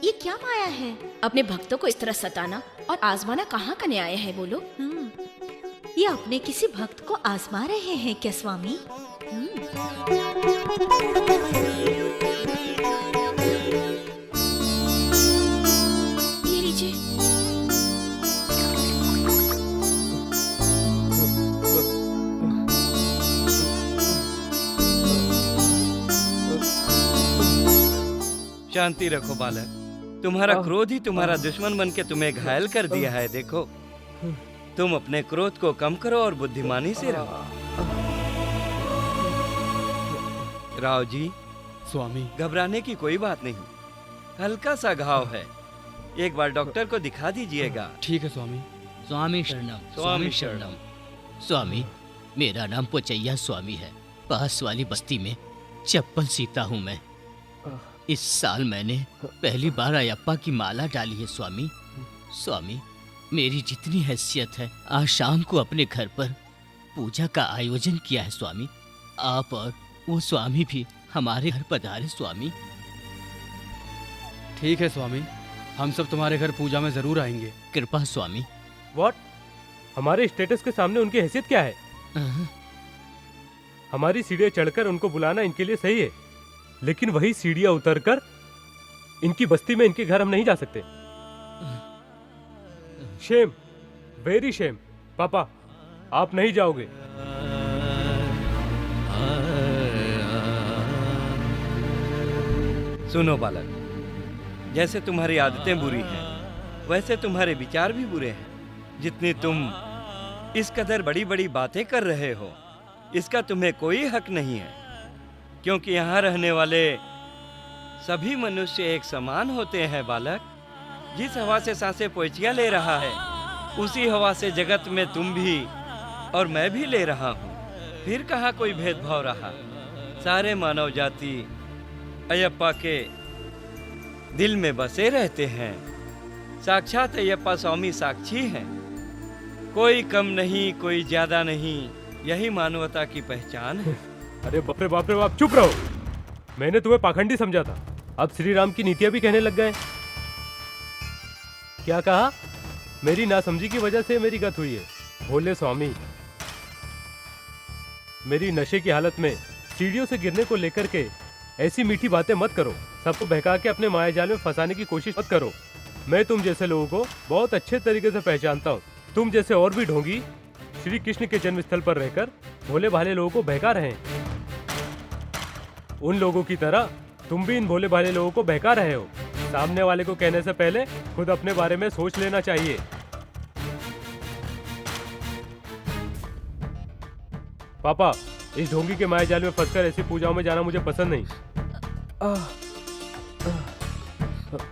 ये क्या माया है? अपने भक्तों को इस तरह सताना और आजमाना कहाँ का न्याय है बोलो? ये अपने किसी भक्त को आजमा रहे हैं क्या स्वामी? ये लीजिए। शांति रखो बालक। तुम्हारा क्रोध ही तुम्हारा दुश्मन बन के तुम्हें घायल कर दिया है। देखो, तुम अपने क्रोध को कम करो और बुद्धिमानी से रहो। राव जी, स्वामी, घबराने की कोई बात नहीं, हल्का सा घाव है। एक बार डॉक्टर को दिखा दीजिएगा। ठीक है स्वामी। स्वामी शरणम, स्वामी शरणम। स्वामी, मेरा नाम पोचैया स्वामी है। पास वाली बस्ती में चप्पल सीता हूँ मैं। इस साल मैंने पहली बार अयप्पा की माला डाली है स्वामी। स्वामी, मेरी जितनी हैसियत है, आज शाम को अपने घर पर पूजा का आयोजन किया है स्वामी। आप और वो स्वामी भी हमारे घर पधारे स्वामी। ठीक है स्वामी, हम सब तुम्हारे घर पूजा में जरूर आएंगे। कृपा स्वामी। व्हाट? हमारे स्टेटस के सामने उनकी हैसियत क्या है? हमारी सीढ़ियाँ चढ़कर उनको बुलाना इनके लिए सही है, लेकिन वही सीढ़ियाँ उतरकर इनकी बस्ती में इनके घर हम नहीं जा सकते। Shame, very shame. पापा, आप नहीं जाओगे। सुनो बालक, जैसे तुम्हारी आदतें बुरी हैं, वैसे तुम्हारे विचार भी बुरे हैं। जितनी तुम इस कदर बड़ी बड़ी बातें कर रहे हो, इसका तुम्हें कोई हक नहीं है, क्योंकि यहाँ रहने वाले सभी मनुष्य एक समान होते हैं बालक। जिस हवा से सांसें पोचियाँ ले रहा है, उसी हवा से जगत में तुम भी और मैं भी ले रहा हूँ। फिर कहाँ कोई भेदभाव रहा? सारे मानव जाति अयप्पा के दिल में बसे रहते हैं। साक्षात अयप्पा स्वामी साक्षी हैं। कोई कम नहीं, कोई ज्यादा नहीं, यही मानवता की पहचान है। अरे बाप रे बाप रे बाप, चुप रहो। मैंने तुम्हें पाखंडी समझा था, अब श्री राम की नीतियां भी कहने लग गए। क्या कहा? मेरी नासमझी की वजह से मेरी गत हुई है। भोले स्वामी, मेरी नशे की हालत में सीढ़ियों से गिरने को लेकर के ऐसी मीठी बातें मत करो। सबको बहका के अपने मायाजाल में फंसाने की कोशिश मत करो। मैं तुम जैसे लोगों को बहुत अच्छे तरीके से पहचानता हूँ। तुम जैसे और भी ढोंगी श्री कृष्ण के जन्म स्थल पर रहकर भोले भाले लोगों को बहका रहे हैं। उन लोगों की तरह तुम भी इन भोले भाले लोगों को बहका रहे हो। सामने वाले को कहने से पहले खुद अपने बारे में सोच लेना चाहिए। पापा, इस ढोंगी के मायाजाल में फंसकर ऐसी पूजाओं में जाना मुझे पसंद नहीं।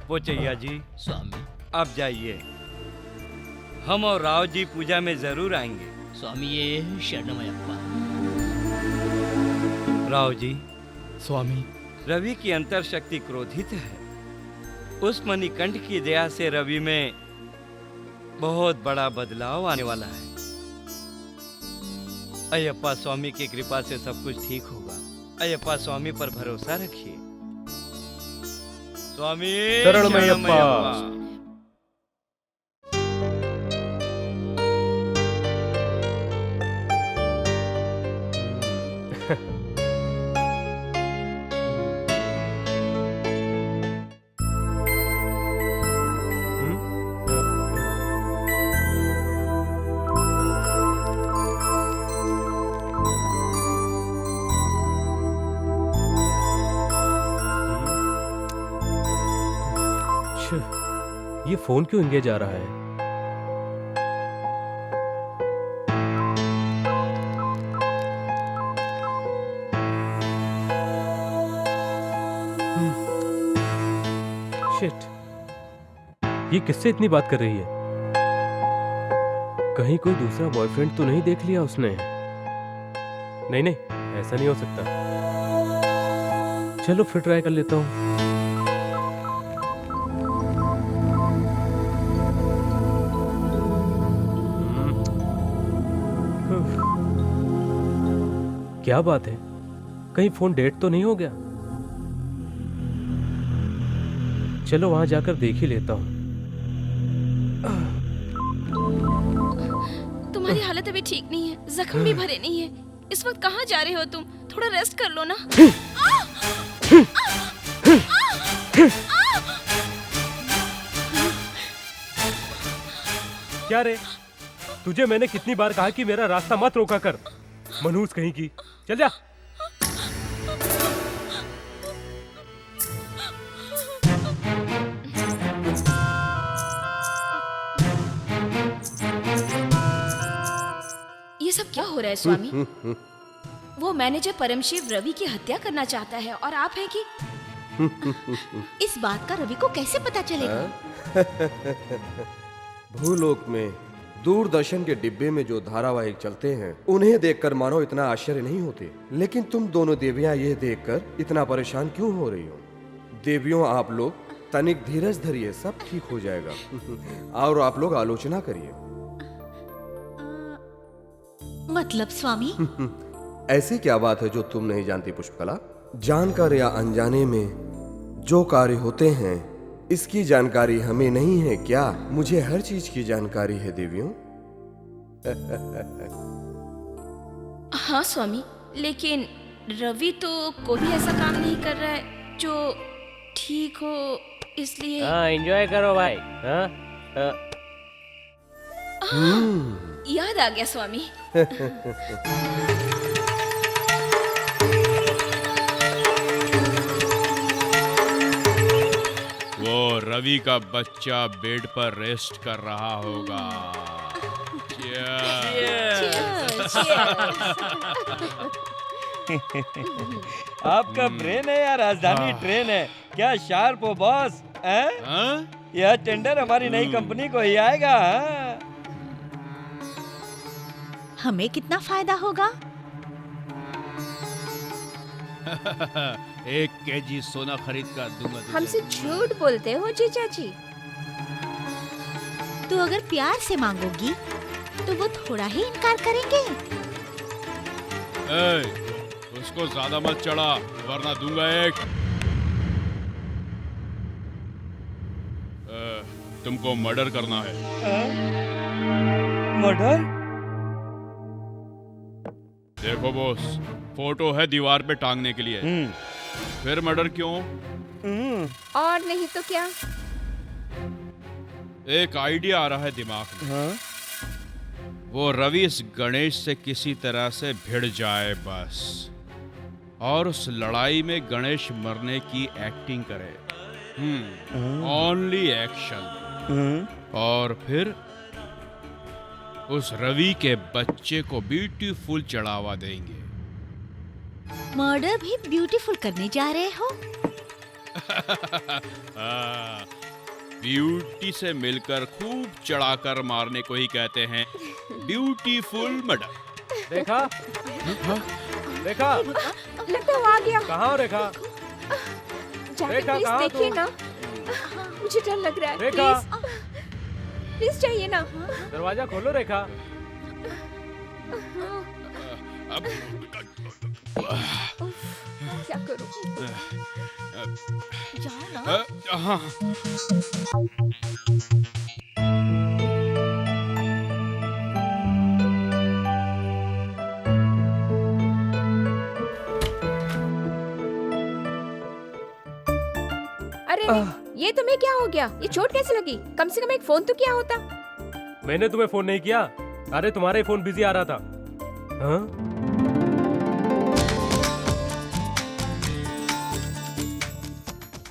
पोचैया जी, स्वामी आप जाइए, हम और राव जी पूजा में जरूर आएंगे। स्वामी ये शरणमयप्पा। राव जी, स्वामी, रवि की अंतर शक्ति क्रोधित है। उस मणिकंठ की दया से रवि में बहुत बड़ा बदलाव आने वाला है। अयप्पा स्वामी की कृपा से सब कुछ ठीक होगा। अयप्पा स्वामी पर भरोसा रखिए। स्वामी शरणमयप्पा। ये फोन क्यों इंगेज आ रहा है? शिट, ये किससे इतनी बात कर रही है? कहीं कोई दूसरा बॉयफ्रेंड तो नहीं देख लिया उसने? नहीं नहीं, ऐसा नहीं हो सकता। चलो फिर ट्राई कर लेता हूँ। क्या बात है, कहीं फोन डेड तो नहीं हो गया? चलो वहां जाकर देख ही लेता हूँ। तुम्हारी हालत अभी ठीक नहीं है, जख्म भी भरे नहीं है। इस वक्त कहाँ जा रहे हो तुम? थोड़ा रेस्ट कर लो ना। क्या रे, तुझे मैंने कितनी बार कहा कि मेरा रास्ता मत रोका कर। मनहूस कहीं की, चल जा। ये सब क्या हो रहा है स्वामी? वो मैनेजर परमशिव रवि की हत्या करना चाहता है और आप हैं कि इस बात का रवि को कैसे पता चलेगा? भूलोक में दूरदर्शन के डिब्बे में जो धारावाहिक चलते हैं उन्हें देखकर मानो इतना आश्चर्य नहीं होते, लेकिन तुम दोनों देवियां यह देखकर इतना परेशान क्यों हो रही हो? देवियों, आप लोग तनिक धीरज धरिए, सब ठीक हो जाएगा। और आप लोग आलोचना करिए। मतलब स्वामी? ऐसी क्या बात है जो तुम नहीं जानती पुष्पकला? जानकर या अनजाने में जो कार्य होते हैं इसकी जानकारी हमें नहीं है क्या? मुझे हर चीज की जानकारी है देवियों। हाँ स्वामी, लेकिन रवि तो कोई ऐसा काम नहीं कर रहा है जो ठीक हो, इसलिए। हाँ, एंजॉय करो भाई। हाँ? याद आ गया स्वामी। वो रवि का बच्चा बेड पर रेस्ट कर रहा होगा। आपका ब्रेन है या राजधानी ट्रेन है? क्या शार्प हो बॉस? यह टेंडर हमारी नई कंपनी को ही आएगा। हमें कितना फायदा होगा? 1 केजी सोना खरीद कर दूंगा तुझे। हमसे झूठ बोलते हो जीजा जी। तो अगर प्यार से मांगोगी तो वो थोड़ा ही इनकार करेंगे। उसको ज्यादा मत चढ़ा वरना दूंगा एक। तुमको मर्डर करना है। मर्डर? देखो बॉस, फोटो है दीवार पे टांगने के लिए, फिर मर्डर क्यों? और नहीं तो क्या। एक आइडिया आ रहा है दिमाग में। वो रवि इस गणेश से किसी तरह से भिड़ जाए बस, और उस लड़ाई में गणेश मरने की एक्टिंग करे। Only action. और फिर उस रवि के बच्चे को ब्यूटीफुल चढ़ावा देंगे। मर्डर भी ब्यूटीफुल करने जा रहे हो? ब्यूटी से मिलकर खूब चढ़ाकर मारने को ही कहते हैं ब्यूटीफुल मर्डर। रेखा, रेखा, लगता है वो आ गया। कहाँ हो रेखा? जाके रेखा, प्लीज कहाँ देखिए तुम? ना, मुझे डर लग रहा है। रेखा। प्लीज जाइए ना। दरवाजा खोलो रेखा। अब क्या करूं? जाओ ना। हाँ। अरे ये तुम्हें क्या हो गया? ये चोट कैसे लगी? कम से कम एक फोन तो किया होता। मैंने तुम्हें फोन नहीं किया। अरे तुम्हारा ही फोन बिजी आ रहा था। हाँ?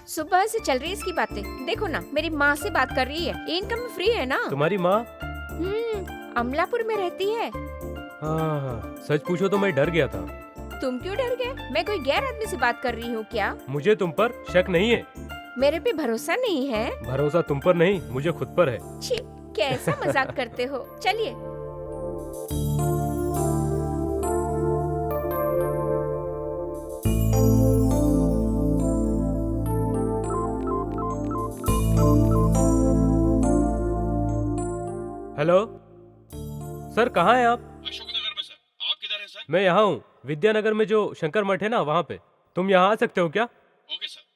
सुबह से चल रही है इसकी बातें। देखो ना, मेरी माँ से बात कर रही है। इनकम फ्री है ना। तुम्हारी माँ? अमलापुर में रहती है। हाँ, सच पूछो तो मैं डर गया था। तुम क्यों डर गए? मैं कोई गैर आदमी से बात कर रही हूँ क्या? मुझे तुम पर शक नहीं है। मेरे पे भरोसा नहीं है? भरोसा तुम पर नहीं, मुझे खुद पर है। छी, कैसा मजाक करते हो। चलिए। हेलो सर, कहाँ हैं आप? अशोकनगर में सर। आप किधर हैं सर? मैं यहाँ हूँ, विद्यानगर में जो शंकर मठ है ना, वहाँ पे। तुम यहाँ आ सकते हो क्या? Okay sir.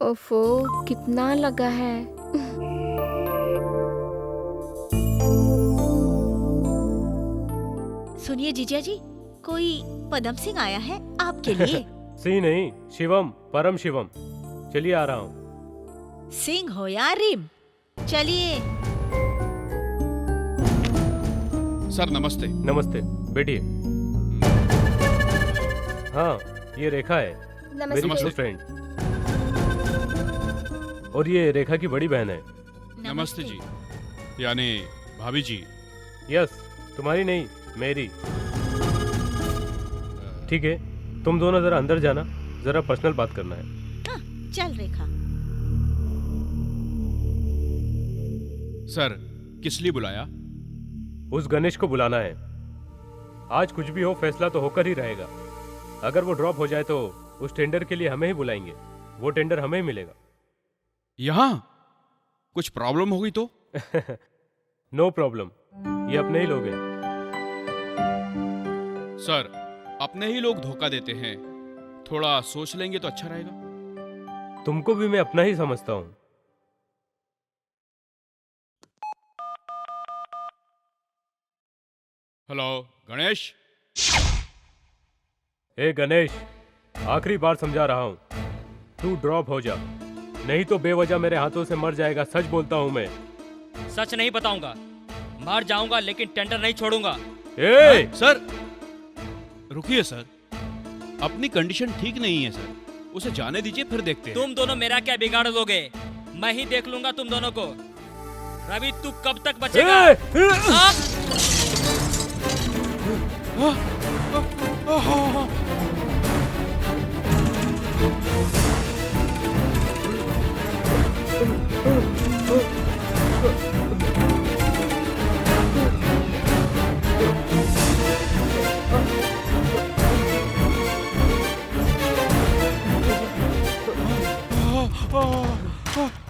ओफो, कितना लगा है। सुनिए जीजा जी, कोई पदम सिंह आया है आपके लिए। सी नहीं, शिवम, परम शिवम। चलिए आ रहा हूँ। सिंह हो या रिम, चलिए। सर नमस्ते। नमस्ते, बैठिए। हाँ, ये रेखा है, मेरी नमस्ते। Close friend. और ये रेखा की बड़ी बहन है। नमस्ते जी, यानी भाभी जी। यस, तुम्हारी नहीं, मेरी। ठीक है, तुम दोनों जरा अंदर जाना, जरा पर्सनल बात करना है। हाँ, चल रेखा। सर, किस लिए बुलाया? उस गणेश को बुलाना है। आज कुछ भी हो, फैसला तो होकर ही रहेगा। अगर वो ड्रॉप हो जाए तो उस टेंडर के लिए हमें ही बुलाएंगे। वो टेंडर हमें ही मिलेगा। यहाँ कुछ प्रॉब्लम होगी तो? नो प्रॉब्लम, ये अपने ही लोग हैं। सर, अपने ही लोग धोखा देते हैं, थोड़ा सोच लेंगे तो अच्छा रहेगा। तुमको भी मैं अपना ही समझता हूँ। हेलो गणेश। ए गणेश, आखिरी बार समझा रहा हूँ, तू ड्रॉप हो जा, नहीं तो बेवजह मेरे हाथों से मर जाएगा। सच बोलता हूँ मैं। सच नहीं बताऊंगा, मर जाऊंगा लेकिन टेंडर नहीं छोड़ूंगा। ए! सर रुकिए सर, अपनी कंडीशन ठीक नहीं है सर, उसे जाने दीजिए, फिर देखते हैं। तुम दोनों मेरा क्या बिगाड़ दोगे? मैं ही देख लूंगा तुम दोनों को। रवि, तू कब तक बचेगा?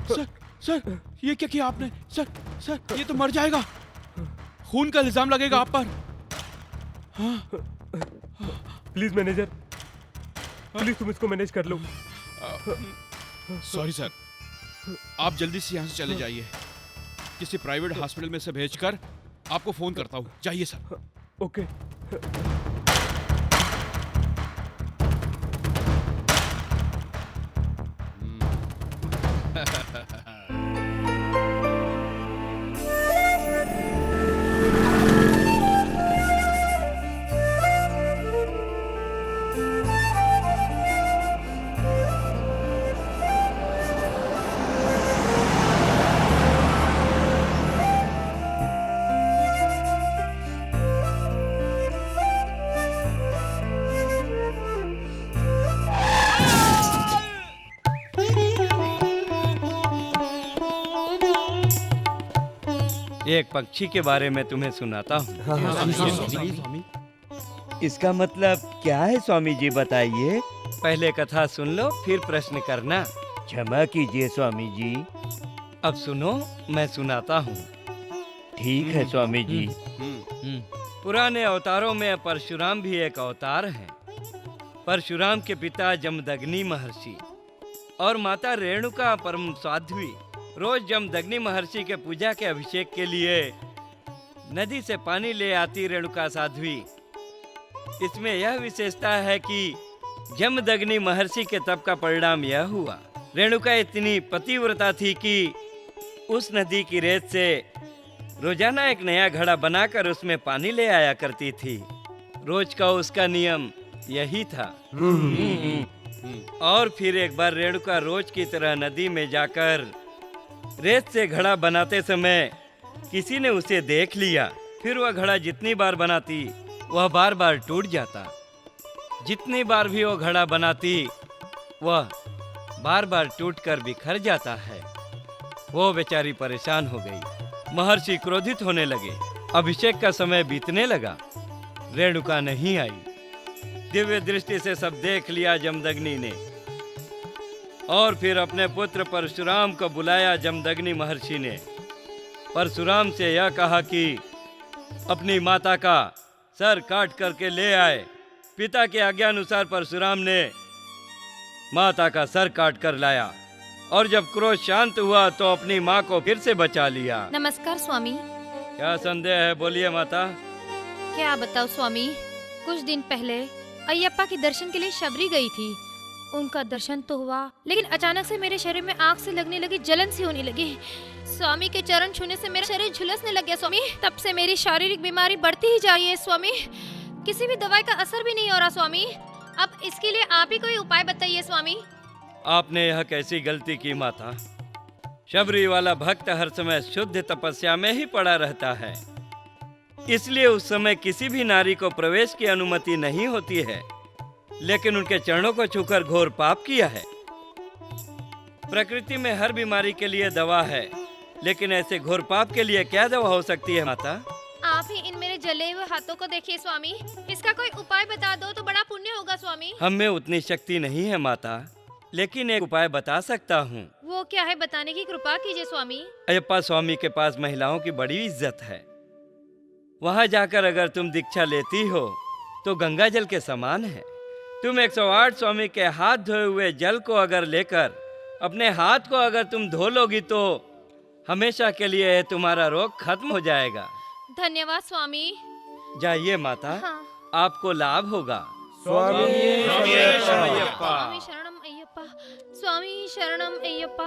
सर, सर, ये क्या किया आपने? सर, सर, ये तो मर जाएगा। खून का इल्जाम लगेगा आप पर। प्लीज मैनेजर, प्लीज तुम इसको मैनेज कर लो। सॉरी सर, आप जल्दी से यहाँ से चले जाइए। किसी प्राइवेट हॉस्पिटल में से भेजकर आपको फोन करता हूँ। जाइए सर। ओके। एक पक्षी के बारे में तुम्हें सुनाता हूँ। इसका मतलब क्या है स्वामी जी, बताइए। पहले कथा सुन लो फिर प्रश्न करना। क्षमा कीजिए स्वामी जी। अब सुनो, मैं सुनाता हूँ। ठीक है स्वामी जी। पुराने अवतारों में परशुराम भी एक अवतार हैं। परशुराम के पिता जमदग्नि महर्षि और माता रेणुका परम साध्वी रोज जमदग्नि महर्षि के पूजा के अभिषेक के लिए नदी से पानी ले आती रेणुका साध्वी। इसमें यह विशेषता है कि जमदग्नि महर्षि के तप का परिणाम यह हुआ, रेणुका इतनी पतिव्रता थी कि उस नदी की रेत से रोजाना एक नया घड़ा बनाकर उसमें पानी ले आया करती थी। रोज का उसका नियम यही था। और फिर एक बार रेणुका रोज की तरह नदी में जाकर रेत से घड़ा बनाते समय किसी ने उसे देख लिया। फिर वह घड़ा जितनी बार बनाती वह बार बार टूट जाता। जितनी बार भी वो घड़ा बनाती वह बार बार टूटकर बिखर जाता है। वो बेचारी परेशान हो गई। महर्षि क्रोधित होने लगे। अभिषेक का समय बीतने लगा, रेणुका नहीं आई। दिव्य दृष्टि से सब देख लिया जमदग्नि ने और फिर अपने पुत्र परशुराम को बुलाया। जमदग्नि महर्षि ने परशुराम से यह कहा कि अपनी माता का सर काट करके ले आए। पिता के आज्ञा अनुसार परशुराम ने माता का सर काट कर लाया और जब क्रोध शांत हुआ तो अपनी माँ को फिर से बचा लिया। नमस्कार स्वामी। क्या संदेह है, बोलिए माता। क्या बताओ स्वामी, कुछ दिन पहले अयप्पा के दर्शन के लिए शबरी गई थी। उनका दर्शन तो हुआ, लेकिन अचानक से मेरे शरीर में आग से लगने लगी, जलन सी होने लगी। स्वामी के चरण छूने से मेरा शरीर झुलसने लग गया स्वामी। तब से मेरी शारीरिक बीमारी बढ़ती ही जा रही है स्वामी। किसी भी दवाई का असर भी नहीं हो रहा स्वामी। अब इसके लिए आप ही कोई उपाय बताइए स्वामी। आपने यह कैसी गलती की माता। शबरी वाला भक्त हर समय शुद्ध तपस्या में ही पड़ा रहता है, इसलिए उस समय किसी भी नारी को प्रवेश की अनुमति नहीं होती है। लेकिन उनके चरणों को छूकर घोर पाप किया है। प्रकृति में हर बीमारी के लिए दवा है, लेकिन ऐसे घोर पाप के लिए क्या दवा हो सकती है माता? आप ही इन मेरे जले हुए हाथों को देखिए स्वामी। इसका कोई उपाय बता दो तो बड़ा पुण्य होगा स्वामी। हम में उतनी शक्ति नहीं है माता, लेकिन एक उपाय बता सकता हूँ। वो क्या है, बताने की कृपा कीजिए स्वामी। अयप्पा स्वामी के पास महिलाओं की बड़ी इज्जत है। वहाँ जाकर अगर तुम दीक्षा लेती हो तो गंगा जल के समान है। तुम 108 स्वामी के हाथ धोए हुए जल को अगर लेकर अपने हाथ को अगर तुम धो लोगी तो हमेशा के लिए तुम्हारा रोग खत्म हो जाएगा। धन्यवाद स्वामी। जाइए माता। हाँ। आपको लाभ होगा। स्वामी शरणम अय्यप्पा। स्वामी शरणम अय्यप्पा।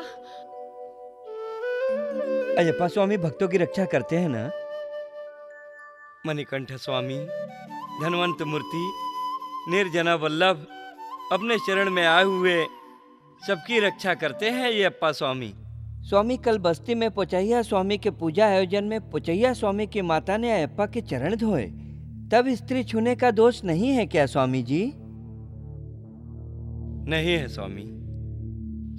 अयप्पा स्वामी भक्तों की रक्षा करते हैं ना? मणिकंठ स्वामी धनवंत मूर्ति निर्जना वल्लभ अपने शरण में आए हुए सबकी रक्षा करते हैं ये अप्पा स्वामी। स्वामी कल बस्ती में पोचैया स्वामी के पूजा आयोजन में पोचैया स्वामी की माता ने अयप्पा के चरण धोए, तब स्त्री छूने का दोष नहीं है क्या स्वामी जी? नहीं है स्वामी।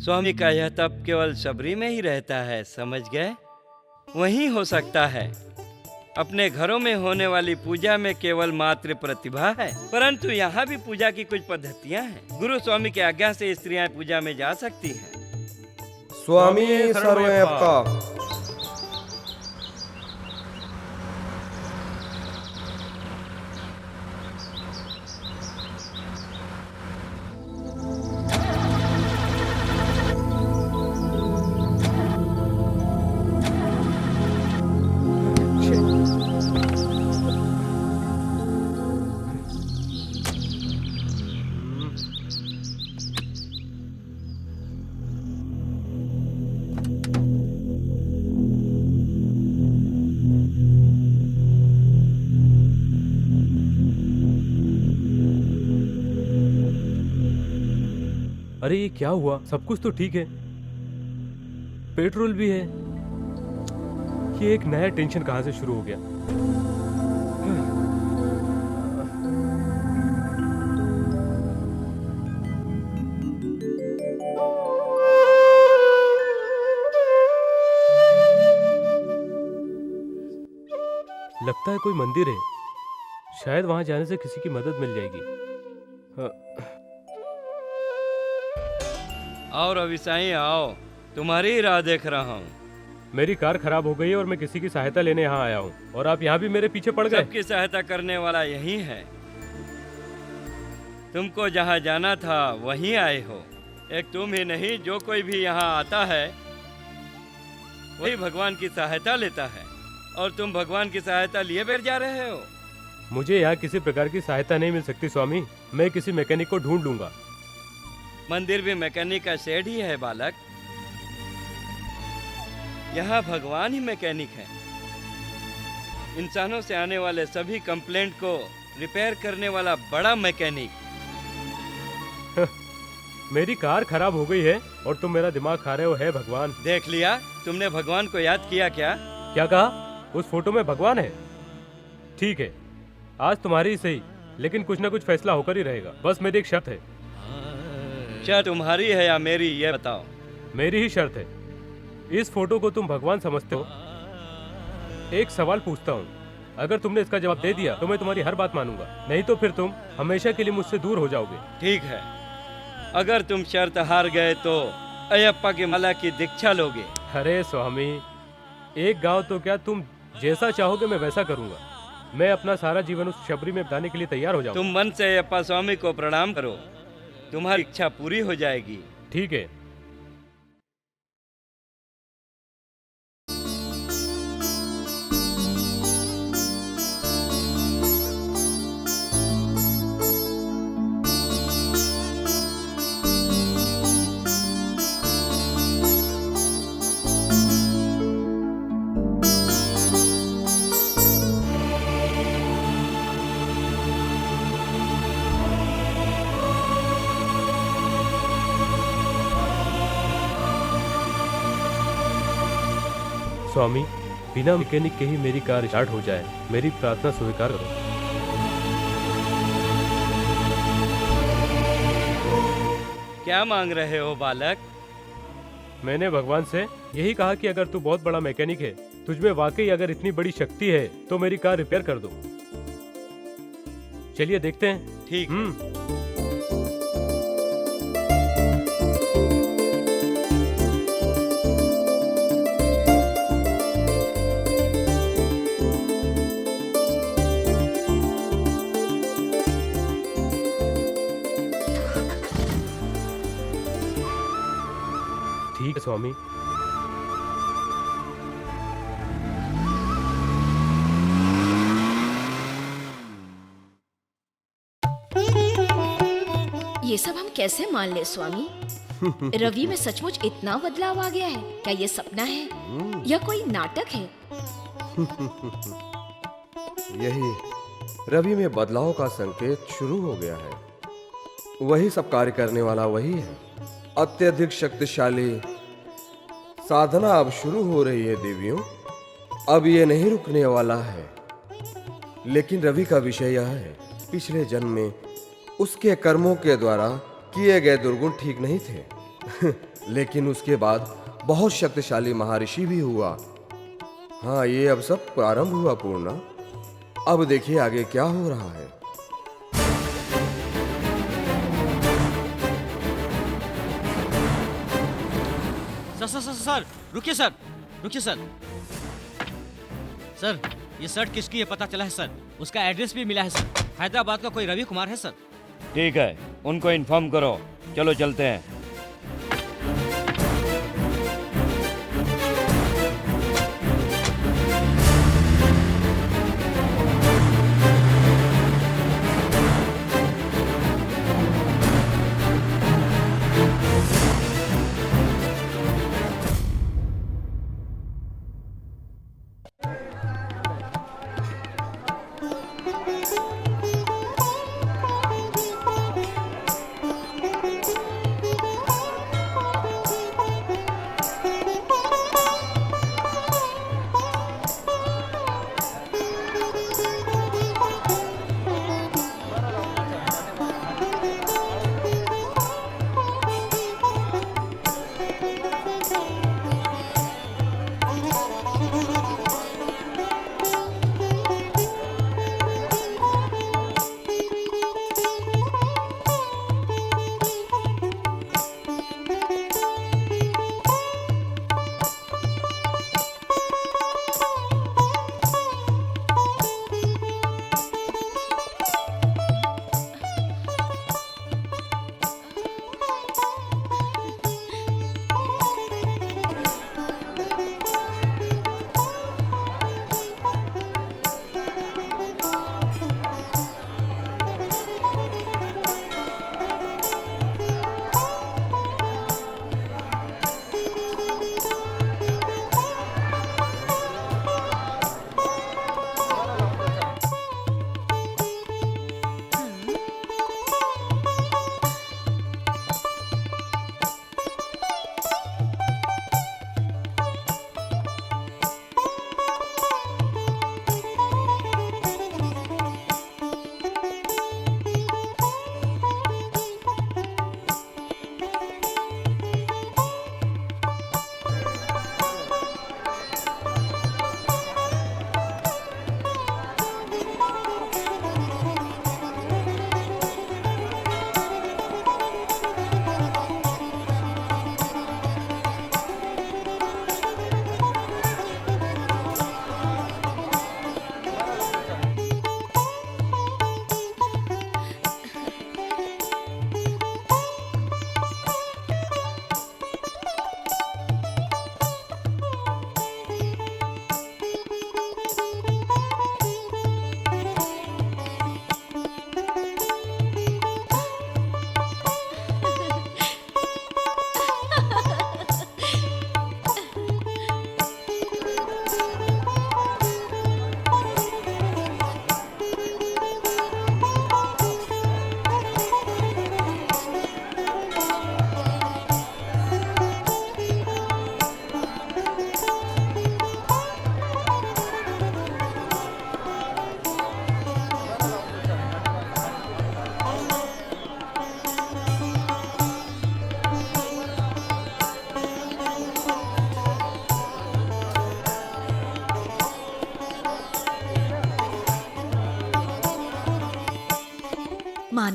स्वामी का यह तप केवल शबरी में ही रहता है, समझ गए? वहीं हो सकता है। अपने घरों में होने वाली पूजा में केवल मात्र प्रतिभा है, परंतु यहाँ भी पूजा की कुछ पद्धतियाँ हैं। गुरु स्वामी की आज्ञा से स्त्रियां पूजा में जा सकती हैं। स्वामी सर्वयप्पा। अरे ये क्या हुआ? सब कुछ तो ठीक है, पेट्रोल भी है। ये एक नया टेंशन कहाँ से शुरू हो गया? लगता है कोई मंदिर है, शायद वहां जाने से किसी की मदद मिल जाएगी। और अभिसाई आओ, तुम्हारी ही राह देख रहा हूँ। मेरी कार खराब हो गई है और मैं किसी की सहायता लेने यहाँ आया हूँ, और आप यहाँ भी मेरे पीछे पड़ गए। सबकी सहायता करने वाला यही है। तुमको जहाँ जाना था वहीं आए हो। एक तुम ही नहीं, जो कोई भी यहाँ आता है वही भगवान की सहायता लेता है, और तुम भगवान की सहायता लिए बैठ जा रहे हो। मुझे यहाँ किसी प्रकार की सहायता नहीं मिल सकती स्वामी। मैं किसी मैकेनिक को ढूंढ लूंगा। मंदिर भी मैकेनिक का शेड ही है बालक। यहाँ भगवान ही मैकेनिक है। इंसानों से आने वाले सभी कंप्लेंट को रिपेयर करने वाला बड़ा मैकेनिक। मेरी कार खराब हो गई है और तुम मेरा दिमाग खा रहे हो। है भगवान। देख लिया, तुमने भगवान को याद किया क्या? क्या कहा? उस फोटो में भगवान है? ठीक है, आज तुम्हारी ही सही, लेकिन कुछ ना कुछ फैसला होकर ही रहेगा। बस मेरी एक शर्त है। शर्त तुम्हारी है या मेरी, ये बताओ। मेरी ही शर्त है। इस फोटो को तुम भगवान समझते हो? एक सवाल पूछता हूँ, अगर तुमने इसका जवाब दे दिया तो मैं तुम्हारी हर बात मानूंगा, नहीं तो फिर तुम हमेशा के लिए मुझसे दूर हो जाओगे। ठीक है, अगर तुम शर्त हार गए तो अयप्पा की माला की दीक्षा लोगे। अरे स्वामी, एक गांव तो क्या, तुम जैसा चाहोगे मैं वैसा करूंगा। मैं अपना सारा जीवन उस शबरी में बिताने के लिए तैयार हो जाऊंगा। तुम मन से अयप्पा स्वामी को प्रणाम करो, तुम्हारी इच्छा पूरी हो जाएगी। ठीक है। स्वामी, बिना मैकेनिक के ही मेरी कार स्टार्ट हो जाए, मेरी प्रार्थना स्वीकार करो। क्या मांग रहे हो बालक? मैंने भगवान से यही कहा कि अगर तू बहुत बड़ा मैकेनिक है, तुझमें वाकई अगर इतनी बड़ी शक्ति है, तो मेरी कार रिपेयर कर दो। चलिए देखते हैं। ठीक। ठीक है स्वामी। ये सब हम कैसे मान ले स्वामी? रवि में सचमुच इतना बदलाव आ गया है? क्या ये सपना है या कोई नाटक है? यही रवि में बदलाव का संकेत शुरू हो गया है। वही सब कार्य करने वाला वही है। अत्यधिक शक्तिशाली साधना अब शुरू हो रही है देवियों। अब ये नहीं रुकने वाला है। लेकिन रवि का विषय यह है, पिछले जन्म में उसके कर्मों के द्वारा किए गए दुर्गुण ठीक नहीं थे लेकिन उसके बाद बहुत शक्तिशाली महर्षि भी हुआ। हाँ, ये अब सब प्रारंभ हुआ पूर्णा। अब देखिए आगे क्या हो रहा है। सर रुकिए सर, रुकिए सर। सर, ये शर्ट किसकी है पता चला है सर। उसका एड्रेस भी मिला है सर। हैदराबाद का कोई रवि कुमार है सर। ठीक है, उनको इन्फॉर्म करो। चलो चलते हैं।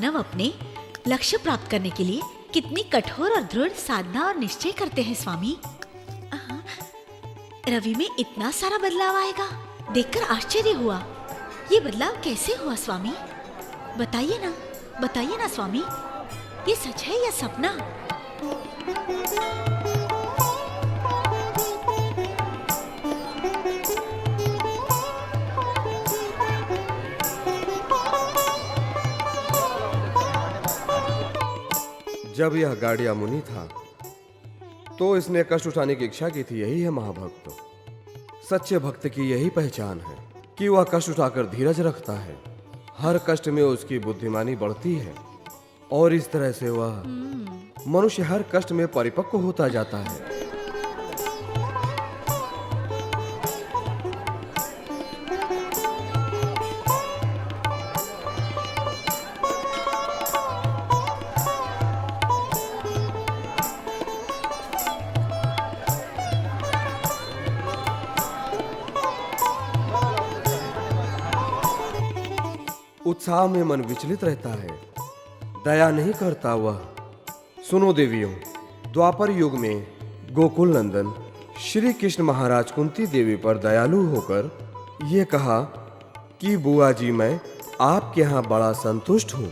मानव अपने लक्ष्य प्राप्त करने के लिए कितनी कठोर और दृढ़ साधना और निश्चय करते हैं स्वामी। रवि में इतना सारा बदलाव आएगा, देखकर आश्चर्य हुआ। ये बदलाव कैसे हुआ स्वामी? बताइए ना स्वामी, ये सच है या सपना? जब यह गाड़िया मुनि था तो इसने कष्ट उठाने की इच्छा की थी। यही है महाभक्त। सच्चे भक्त की यही पहचान है कि वह कष्ट उठाकर धीरज रखता है। हर कष्ट में उसकी बुद्धिमानी बढ़ती है और इस तरह से वह मनुष्य हर कष्ट में परिपक्व होता जाता है। उत्साह में मन विचलित रहता है, दया नहीं करता वह। सुनो देवियों, द्वापर युग में गोकुल नंदन श्री कृष्ण महाराज कुंती देवी पर दयालु होकर ये कहा कि बुआ जी, मैं आपके यहाँ बड़ा संतुष्ट हूँ,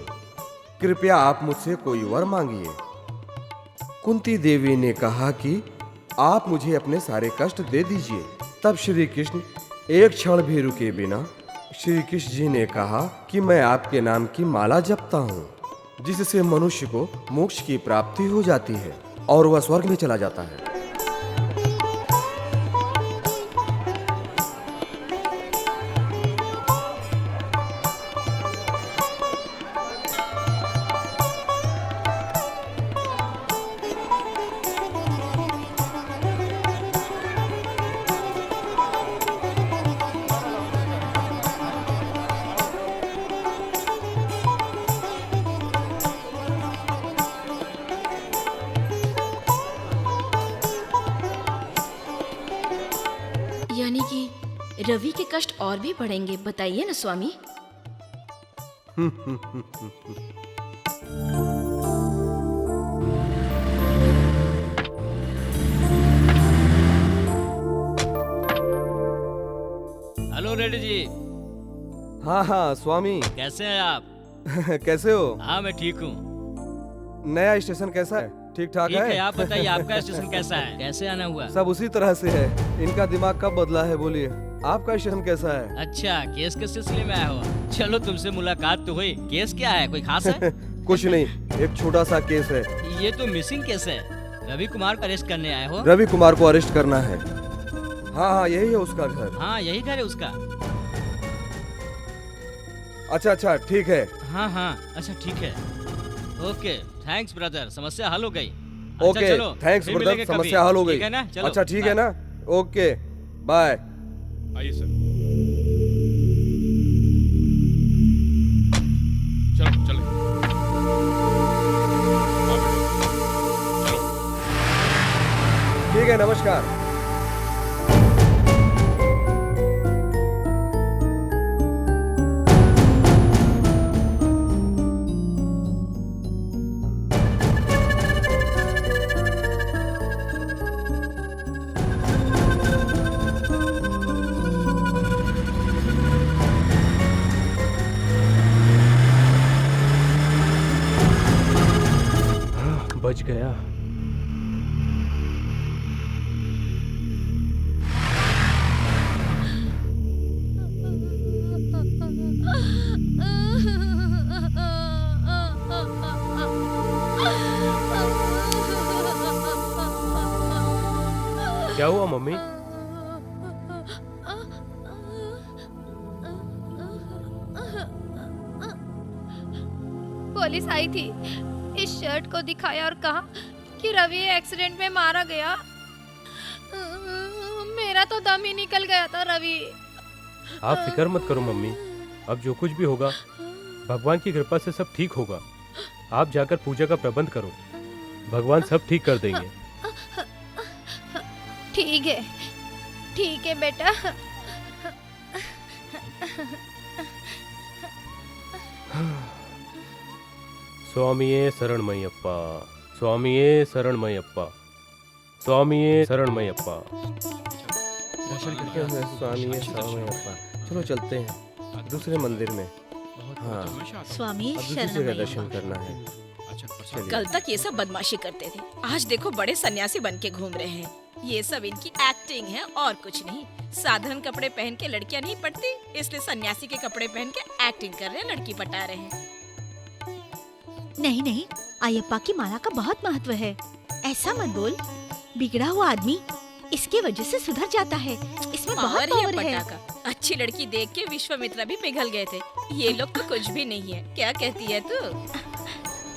कृपया आप मुझसे कोई वर मांगिए। कुंती देवी ने कहा कि आप मुझे अपने सारे कष्ट दे दीजिए। तब श्री कृष्ण एक क्षण भी रुके बिना श्री कृष्ण जी ने कहा कि मैं आपके नाम की माला जपता हूँ, जिससे मनुष्य को मोक्ष की प्राप्ति हो जाती है और वह स्वर्ग में चला जाता है। यानी कि रवि के कष्ट और भी बढ़ेंगे, बताइए ना स्वामी। हेलो रेड्डी जी। हाँ हाँ स्वामी। कैसे हैं आप? कैसे हो? हाँ मैं ठीक हूँ। नया स्टेशन कैसा है? ठीक ठाक है? आप बताइए आपका स्टेशन कैसा है? कैसे आना हुआ? सब उसी तरह से है। इनका दिमाग कब बदला है बोलिए? आपका स्टेशन कैसा है? अच्छा, केस के सिलसिले में आया हो? चलो तुमसे मुलाकात तो हुई। केस क्या है, कोई खास है? कुछ नहीं, एक छोटा सा केस है। ये तो मिसिंग केस है। रवि कुमार को अरेस्ट करने आए हो? रवि कुमार को अरेस्ट करना है। हाँ हाँ, यही है उसका घर। हाँ यही घर है उसका। अच्छा ठीक है। हाँ हाँ अच्छा ठीक है। ओके थैंक्स ब्रदर, समस्या हल हो गई। ओके थैंक्स ब्रदर, समस्या हल हो गई। अच्छा ठीक है ना? Okay bye. आइए सर। चलो चलो ठीक है, नमस्कार। बच गया। क्या हुआ मम्मी? पुलिस आई थी, इस शर्ट को दिखाया और कहा कि रवि एक्सीडेंट में मारा गया। मेरा तो दम ही निकल गया था रवि। आप फिक्र मत करो मम्मी, अब जो कुछ भी होगा भगवान की कृपा से सब ठीक होगा। आप जाकर पूजा का प्रबंध करो, भगवान सब ठीक कर देंगे। ठीक है बेटा। स्वामिये शरणमयप्पा, स्वामिये शरणमयप्पा, स्वामिये शरणमयप्पा। दर्शन करके स्वामी शरणमयप्पा। चलो चलते हैं दूसरे मंदिर में। हाँ, स्वामी अब दूसरी जगह दर्शन करना है। कल तक ये सब बदमाशी करते थे, आज देखो बड़े सन्यासी बन के घूम रहे हैं। ये सब इनकी एक्टिंग है और कुछ नहीं। साधारण कपड़े पहन के लड़कियां नहीं पटती, इसलिए सन्यासी के कपड़े पहन के एक्टिंग कर रहे हैं, लड़की पटा रहे हैं। नहीं नहीं, अयप्पा की माला का बहुत महत्व है। ऐसा मत बोल। बिगड़ा हुआ आदमी इसके वजह से सुधर जाता है। इसमें बहुत पावर ही पावर है। पटाखा। अच्छी लड़की देख के विश्वामित्र भी पिघल गए थे। ये लोग तो कुछ भी नहीं है। क्या कहती है तू?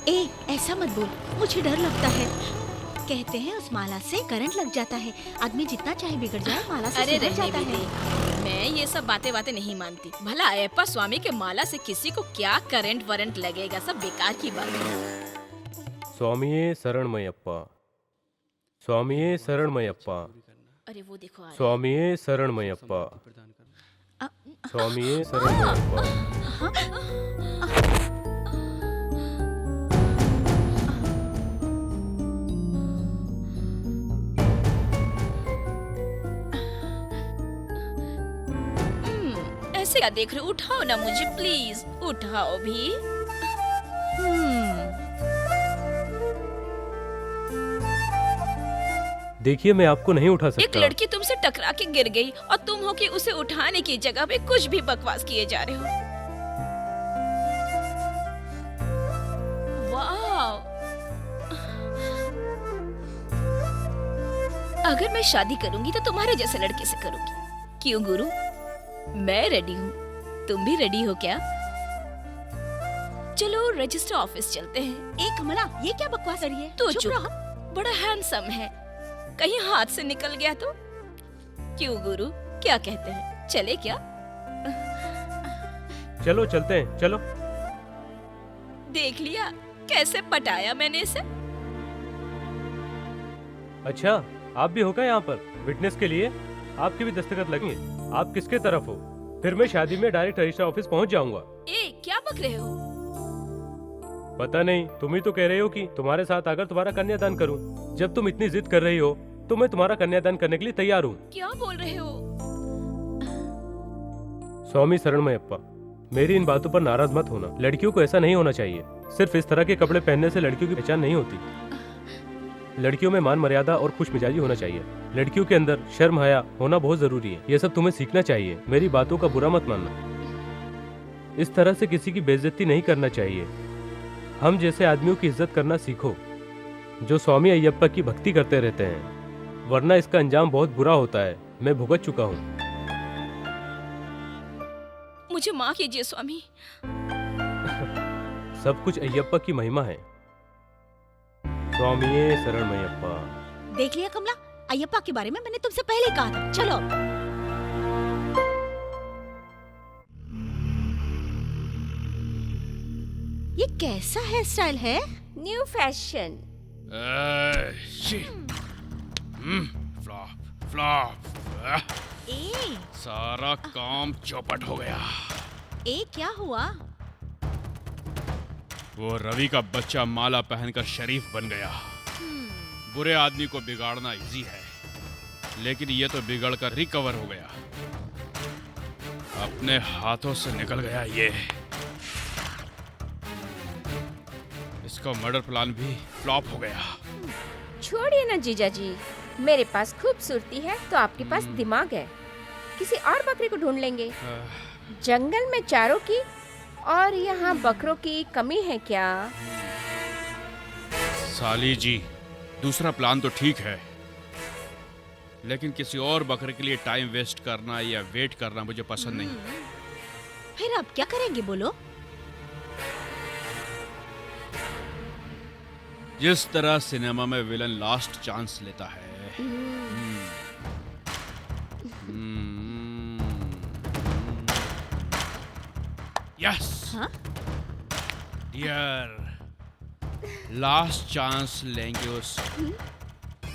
ए, ऐसा मत बोल, मुझे डर लगता है। कहते हैं उस माला से करंट लग जाता है। आदमी जितना चाहे बिगड़ जाए, माला से अरे सुधर रहने जाता भी है। दे। मैं ये सब बातें नहीं मानती। भला अयप्पा स्वामी के माला से किसी को क्या करंट वरंट लगेगा, सब बेकार की बात है। स्वामिये शरणमयप्पा, स्वामिये शरणमयप्पा, अरे वो देखो आ रहे हैं। स्वामिये शरणमयप्पा, स्वामिये शरणमयप्पा। ऐसे क्या देख रहे हो? उठाओ ना मुझे प्लीज, उठाओ भी। देखिए, मैं आपको नहीं उठा एक सकता। लड़की तुमसे टकरा के गिर गई और तुम हो कि उसे उठाने की जगह पे कुछ भी बकवास किए जा रहे हो। वाह! अगर मैं शादी करूंगी तो तुम्हारे जैसे लड़के से करूंगी। क्यों गुरु? मैं रेडी हूँ, तुम भी रेडी हो क्या? चलो रजिस्टर ऑफिस चलते हैं। ए कमला, ये क्या बकवास कर रही है? तो चुप चुप रहो। बड़ा हैंडसम है, कहीं हाथ से निकल गया तो? क्यों गुरु, क्या कहते हैं, चले क्या? चलो चलते हैं, चलो। देख लिया कैसे पटाया मैंने इसे। अच्छा, आप भी हो क्या यहाँ पर विटनेस के लिए? आपके भी दस्तखत लगेंगे। आप किसके तरफ हो? फिर मैं शादी में डायरेक्ट रजिस्टर ऑफिस पहुँच जाऊंगा। ए, क्या बक रहे हो? पता नहीं, तुम ही तो कह रहे हो कि तुम्हारे साथ आकर तुम्हारा कन्यादान करूं। जब तुम इतनी जिद कर रही हो तो मैं तुम्हारा कन्यादान करने के लिए तैयार हूँ। क्या बोल रहे हो? स्वामी शरणमयप्पा, मेरी इन बातों पर नाराज मत होना। लड़कियों को ऐसा नहीं होना चाहिए। सिर्फ इस तरह के कपड़े पहनने से लड़कियों की पहचान नहीं होती। लड़कियों में मान मर्यादा और खुश मिजाजी होना चाहिए। लड़कियों के अंदर शर्म हया होना बहुत जरूरी है। ये सब तुम्हें सीखना चाहिए। मेरी बातों का बुरा मत मानना। इस तरह से किसी की बेइज्जती नहीं करना चाहिए। हम जैसे आदमियों की इज्जत करना सीखो, जो स्वामी अयप्पा की भक्ति करते रहते हैं, वरना इसका अंजाम बहुत बुरा होता है। मैं भुगत चुका हूँ। मुझे माफ कीजिए स्वामी। सब कुछ अयप्पा की महिमा है। स्वामिये शरणमयप्पा। देख लिया कमला, अयप्पा के बारे में मैंने तुमसे पहले कहा था। चलो। ये कैसा हेयर स्टाइल है? New fashion. Flop flop. ए, सारा काम चौपट हो गया। ए क्या हुआ? वो रवि का बच्चा माला पहनकर शरीफ बन गया। बुरे आदमी को बिगाड़ना इजी है, लेकिन ये तो बिगड़कर रिकवर हो गया। अपने हाथों से निकल गया ये। इसका मर्डर प्लान भी फ्लॉप हो गया। छोड़िए ना जीजा जी, मेरे पास खूबसूरती है तो आपके पास दिमाग है। किसी और बकरी को ढूंढ लेंगे। जंगल में चारों की और यहाँ बकरों की कमी है क्या? साली जी, दूसरा प्लान तो ठीक है, लेकिन किसी और बकरे के लिए टाइम वेस्ट करना या वेट करना मुझे पसंद नहीं। फिर आप क्या करेंगे बोलो? जिस तरह सिनेमा में विलन लास्ट चांस लेता है। यस डियर, लास्ट चांस लेंगे उस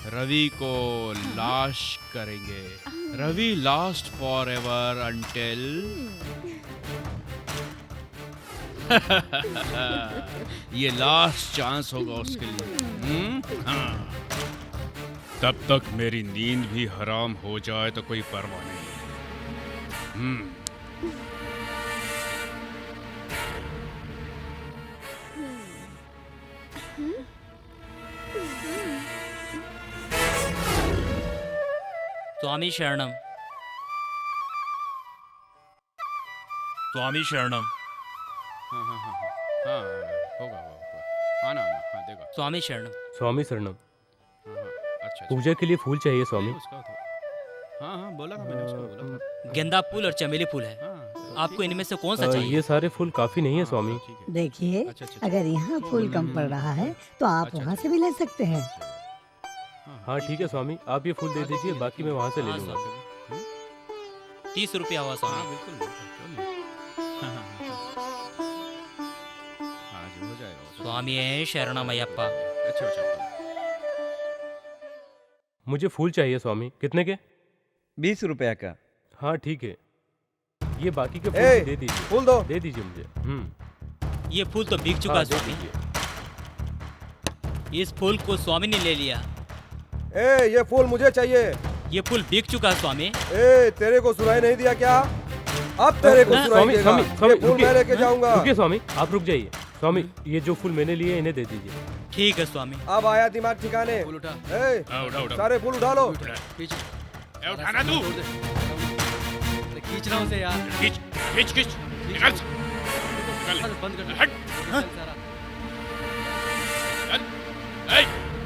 रवि को लाश करेंगे। Ravi last forever until ये लास्ट चांस होगा उसके लिए। हाँ। तब तक मेरी नींद भी हराम हो जाए तो कोई परवाह नहीं। स्वामी शरणम। स्वामी शरणम। हाँ हाँ हाँ हाँ हाँ, होगा होगा, आना आना, हाँ देखा। स्वामी शरणम। स्वामी शरणम। हाँ हाँ, अच्छा पूजा के लिए फूल चाहिए स्वामी। उसका तो हाँ हाँ बोला था मैंने, उसका बोला था। गेंदा फूल और चमेली फूल है, आपको इनमें से कौन सा चाहिए? ये सारे फूल काफी नहीं है स्वामी। देखिए, अगर यहाँ फूल कम पड़ रहा है तो आप वहाँ से भी ले सकते हैं। हाँ ठीक है स्वामी, आप ये फूल दे दीजिए, बाकी मैं वहाँ से ले लूँगा। 30 रुपया हुआ स्वामी। बिल्कुल हो जाएगा। स्वामी शरणमयप्पा। अच्छा अच्छा, मुझे फूल चाहिए स्वामी। कितने के? 20 रुपया का। हाँ ठीक है, ये बाकी के फूल दे दीजिए। फूल दो, दे दीजिए मुझे। ये फूल तो बिक चुका हाँ, स्वामी। इस फूल को स्वामी ने ले लिया। ये फूल मुझे चाहिए। ये फूल बिक चुका स्वामी। तेरे को सुनाई नहीं दिया क्या? अब तेरे को सुनाई देगा। स्वामी ये फूल मैं लेके जाऊंगा। रुकिए स्वामी, आप रुक जाइए। स्वामी, ये जो फूल मैंने लिए इन्हें दे दीजिए। ठीक है स्वामी। अब आया दिमाग ठिकाने। फूल उठा। उठा। सारे फूल उठा लो। उठाना तू। खींच रहा हूँ उसे यार। खींच खींच खींच, निकल निकल, बंद कर। हट।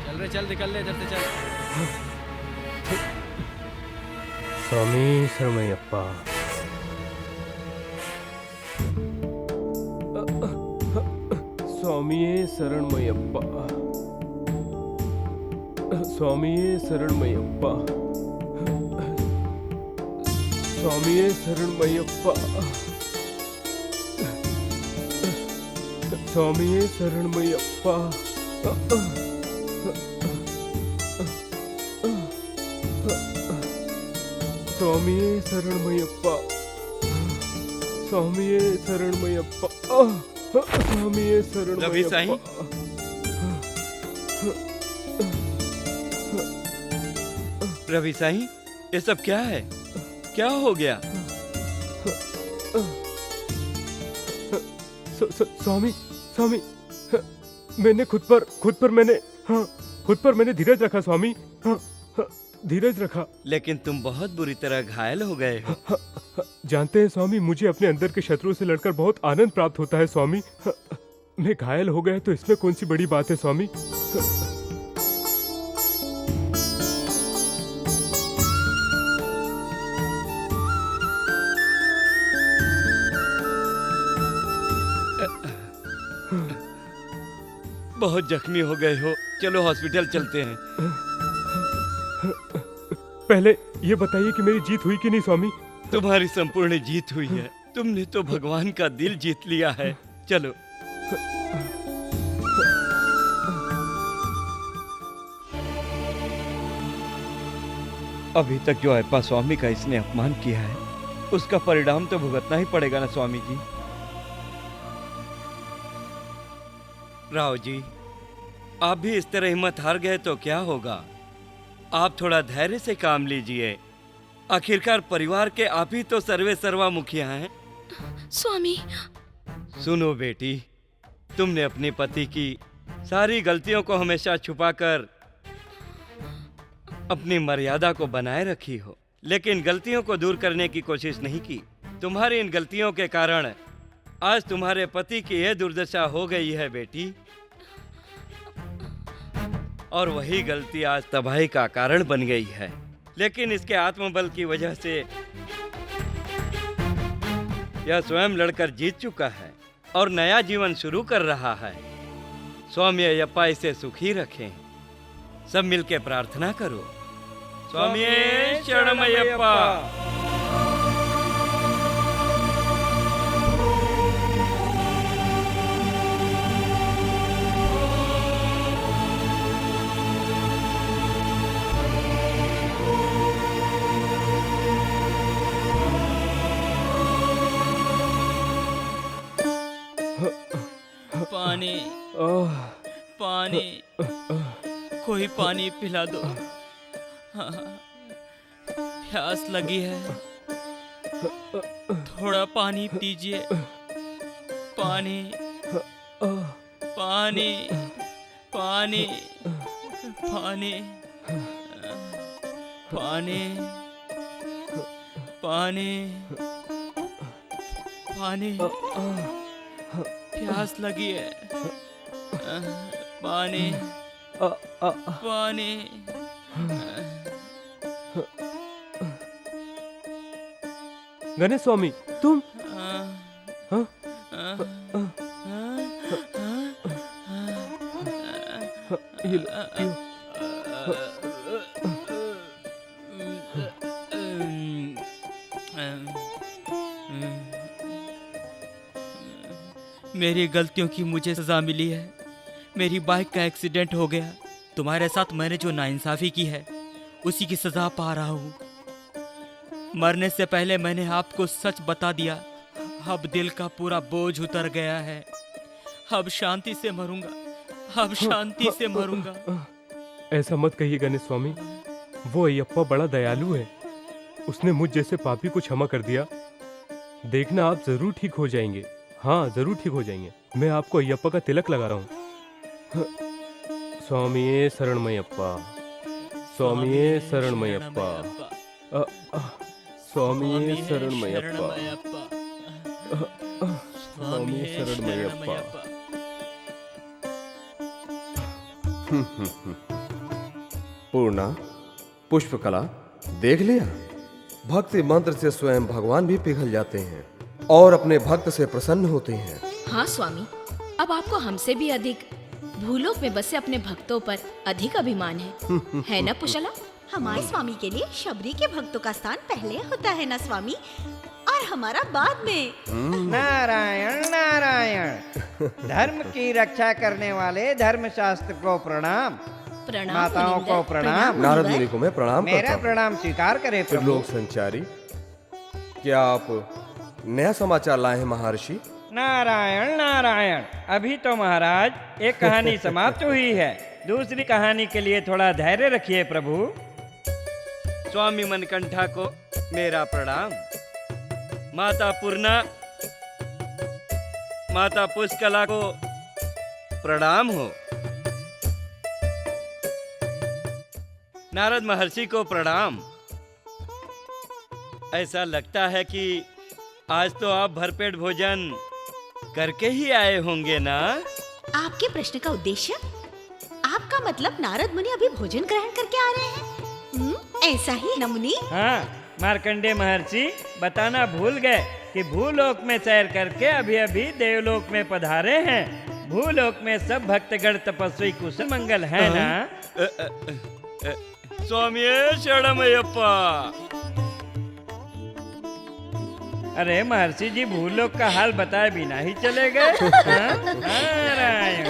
चल रे चल, निकल ले इधर से चल। स्वामी शरणमयप्पा। स्वामी शरणमयप्पा। स्वामी शरणमयप्पा। स्वामी शरणमयप्पा। स्वामी शरणमयप्पा। स्वामी शरणमयप्पा। स्वामी शरणमयप्पा। स्वामी शरणमयप्पा। रवि साईं, रवि साईं, ये सब क्या है? क्या हो गया? स्वामी स्वामी, मैंने खुद पर मैंने धीरज रखा स्वामी। हाँ, धीरज रखा। लेकिन तुम बहुत बुरी तरह घायल हो गए हो। जानते हैं स्वामी, मुझे अपने अंदर के शत्रु से लड़कर बहुत आनंद प्राप्त होता है स्वामी। मैं घायल हो गया तो इसमें कौन सी बड़ी बात है स्वामी। बहुत जख्मी हो गए हो, चलो हॉस्पिटल चलते हैं। पहले ये बताइए कि मेरी जीत हुई कि नहीं स्वामी? तुम्हारी संपूर्ण जीत हुई है। तुमने तो भगवान का दिल जीत लिया है। चलो। अभी तक जो अयप्पा स्वामी का इसने अपमान किया है, उसका परिणाम तो भुगतना ही पड़ेगा ना स्वामी जी। राव जी, आप भी इस तरह हिम्मत हार गए तो क्या होगा? आप थोड़ा धैर्य से काम लीजिए। आखिरकार परिवार के आप ही तो सर्वे सर्वा मुखिया हैं। स्वामी। सुनो बेटी, तुमने अपने पति की सारी गलतियों को हमेशा छुपाकर अपनी मर्यादा को बनाए रखी हो, लेकिन गलतियों को दूर करने की कोशिश नहीं की। तुम्हारी इन गलतियों के कारण आज तुम्हारे पति की यह दुर्दशा हो गई है बेटी, और वही गलती आज तबाही का कारण बन गई है। लेकिन इसके आत्मबल की वजह से यह स्वयं लड़कर जीत चुका है और नया जीवन शुरू कर रहा है। स्वामी अयप्पा इसे सुखी रखें। सब मिलके प्रार्थना करो। स्वामी शरणमयप्पा। पानी, कोई पानी पिला दो। हाँ, प्यास लगी है, थोड़ा पानी दीजिए। पानी, पानी, पानी, पानी, पानी, पानी, पानी, प्यास लगी है। पानी, पानी। गणेश स्वामी, तुम? हाँ? ये लो, मेरी गलतियों की मुझे सजा मिली है। मेरी बाइक का एक्सीडेंट हो गया। तुम्हारे साथ मैंने जो नाइंसाफी की है उसी की सजा पा रहा हूँ। मरने से पहले मैंने आपको सच बता दिया। अब दिल का पूरा बोझ उतर गया है। अब शांति से मरूंगा, अब शांति से मरूंगा। ऐसा मत कहिए गणेश स्वामी, वो अयप्पा बड़ा दयालु है। उसने मुझ जैसे पापी को क्षमा कर दिया। देखना आप जरूर ठीक हो जाएंगे। हाँ, जरूर ठीक हो जाएंगे। मैं आपको अयप्पा का तिलक लगा रहा हूँ। स्वामिये शरणमयप्पा, स्वामिये शरणमयप्पा, स्वामिये शरणमयप्पा, स्वामिये शरणमयप्पा। पूर्णा, पुष्पकला, देख लिया? भक्ति मंत्र से स्वयं भगवान भी पिघल जाते हैं और अपने भक्त से प्रसन्न होते हैं। हाँ स्वामी, अब आपको हमसे भी अधिक भूलोक में बसे अपने भक्तों पर अधिक अभिमान है ना पुशला? हमारे स्वामी के लिए शबरी के भक्तों का स्थान पहले होता है ना स्वामी, और हमारा बाद में। नारायण नारायण। धर्म की रक्षा करने वाले धर्मशास्त्र को प्रणाम। प्रणाम माताओं को प्रणाम। नारद मुनि को मैं प्रणाम मेरा करता हूँ। प्रणाम स्वीकार करे प्रभु। त्रिलोक संचारी, क्या आप नया समाचार लाए हैं महर्षि? नारायण नारायण। अभी तो महाराज एक कहानी समाप्त हुई है। दूसरी कहानी के लिए थोड़ा धैर्य रखिए प्रभु। स्वामी मनकंठा को मेरा प्रणाम। माता पूर्णा, माता पुष्कला को प्रणाम हो। नारद महर्षि को प्रणाम। ऐसा लगता है कि आज तो आप भरपेट भोजन करके ही आए होंगे ना? आपके प्रश्न का उद्देश्य? आपका मतलब नारद मुनि अभी भोजन ग्रहण करके आ रहे हैं? ऐसा ही न मुनि? हाँ, मार्कंडे महर्षि बताना भूल गए कि भूलोक में सैर करके अभी अभी देवलोक में पधारे हैं। भूलोक में सब भक्तगण तपस्वी कुशल मंगल है ना? स्वामी शरणमयप्पा। अरे महर्षि जी भूलोक का हाल बताए बिना ही चले गए। नारायण।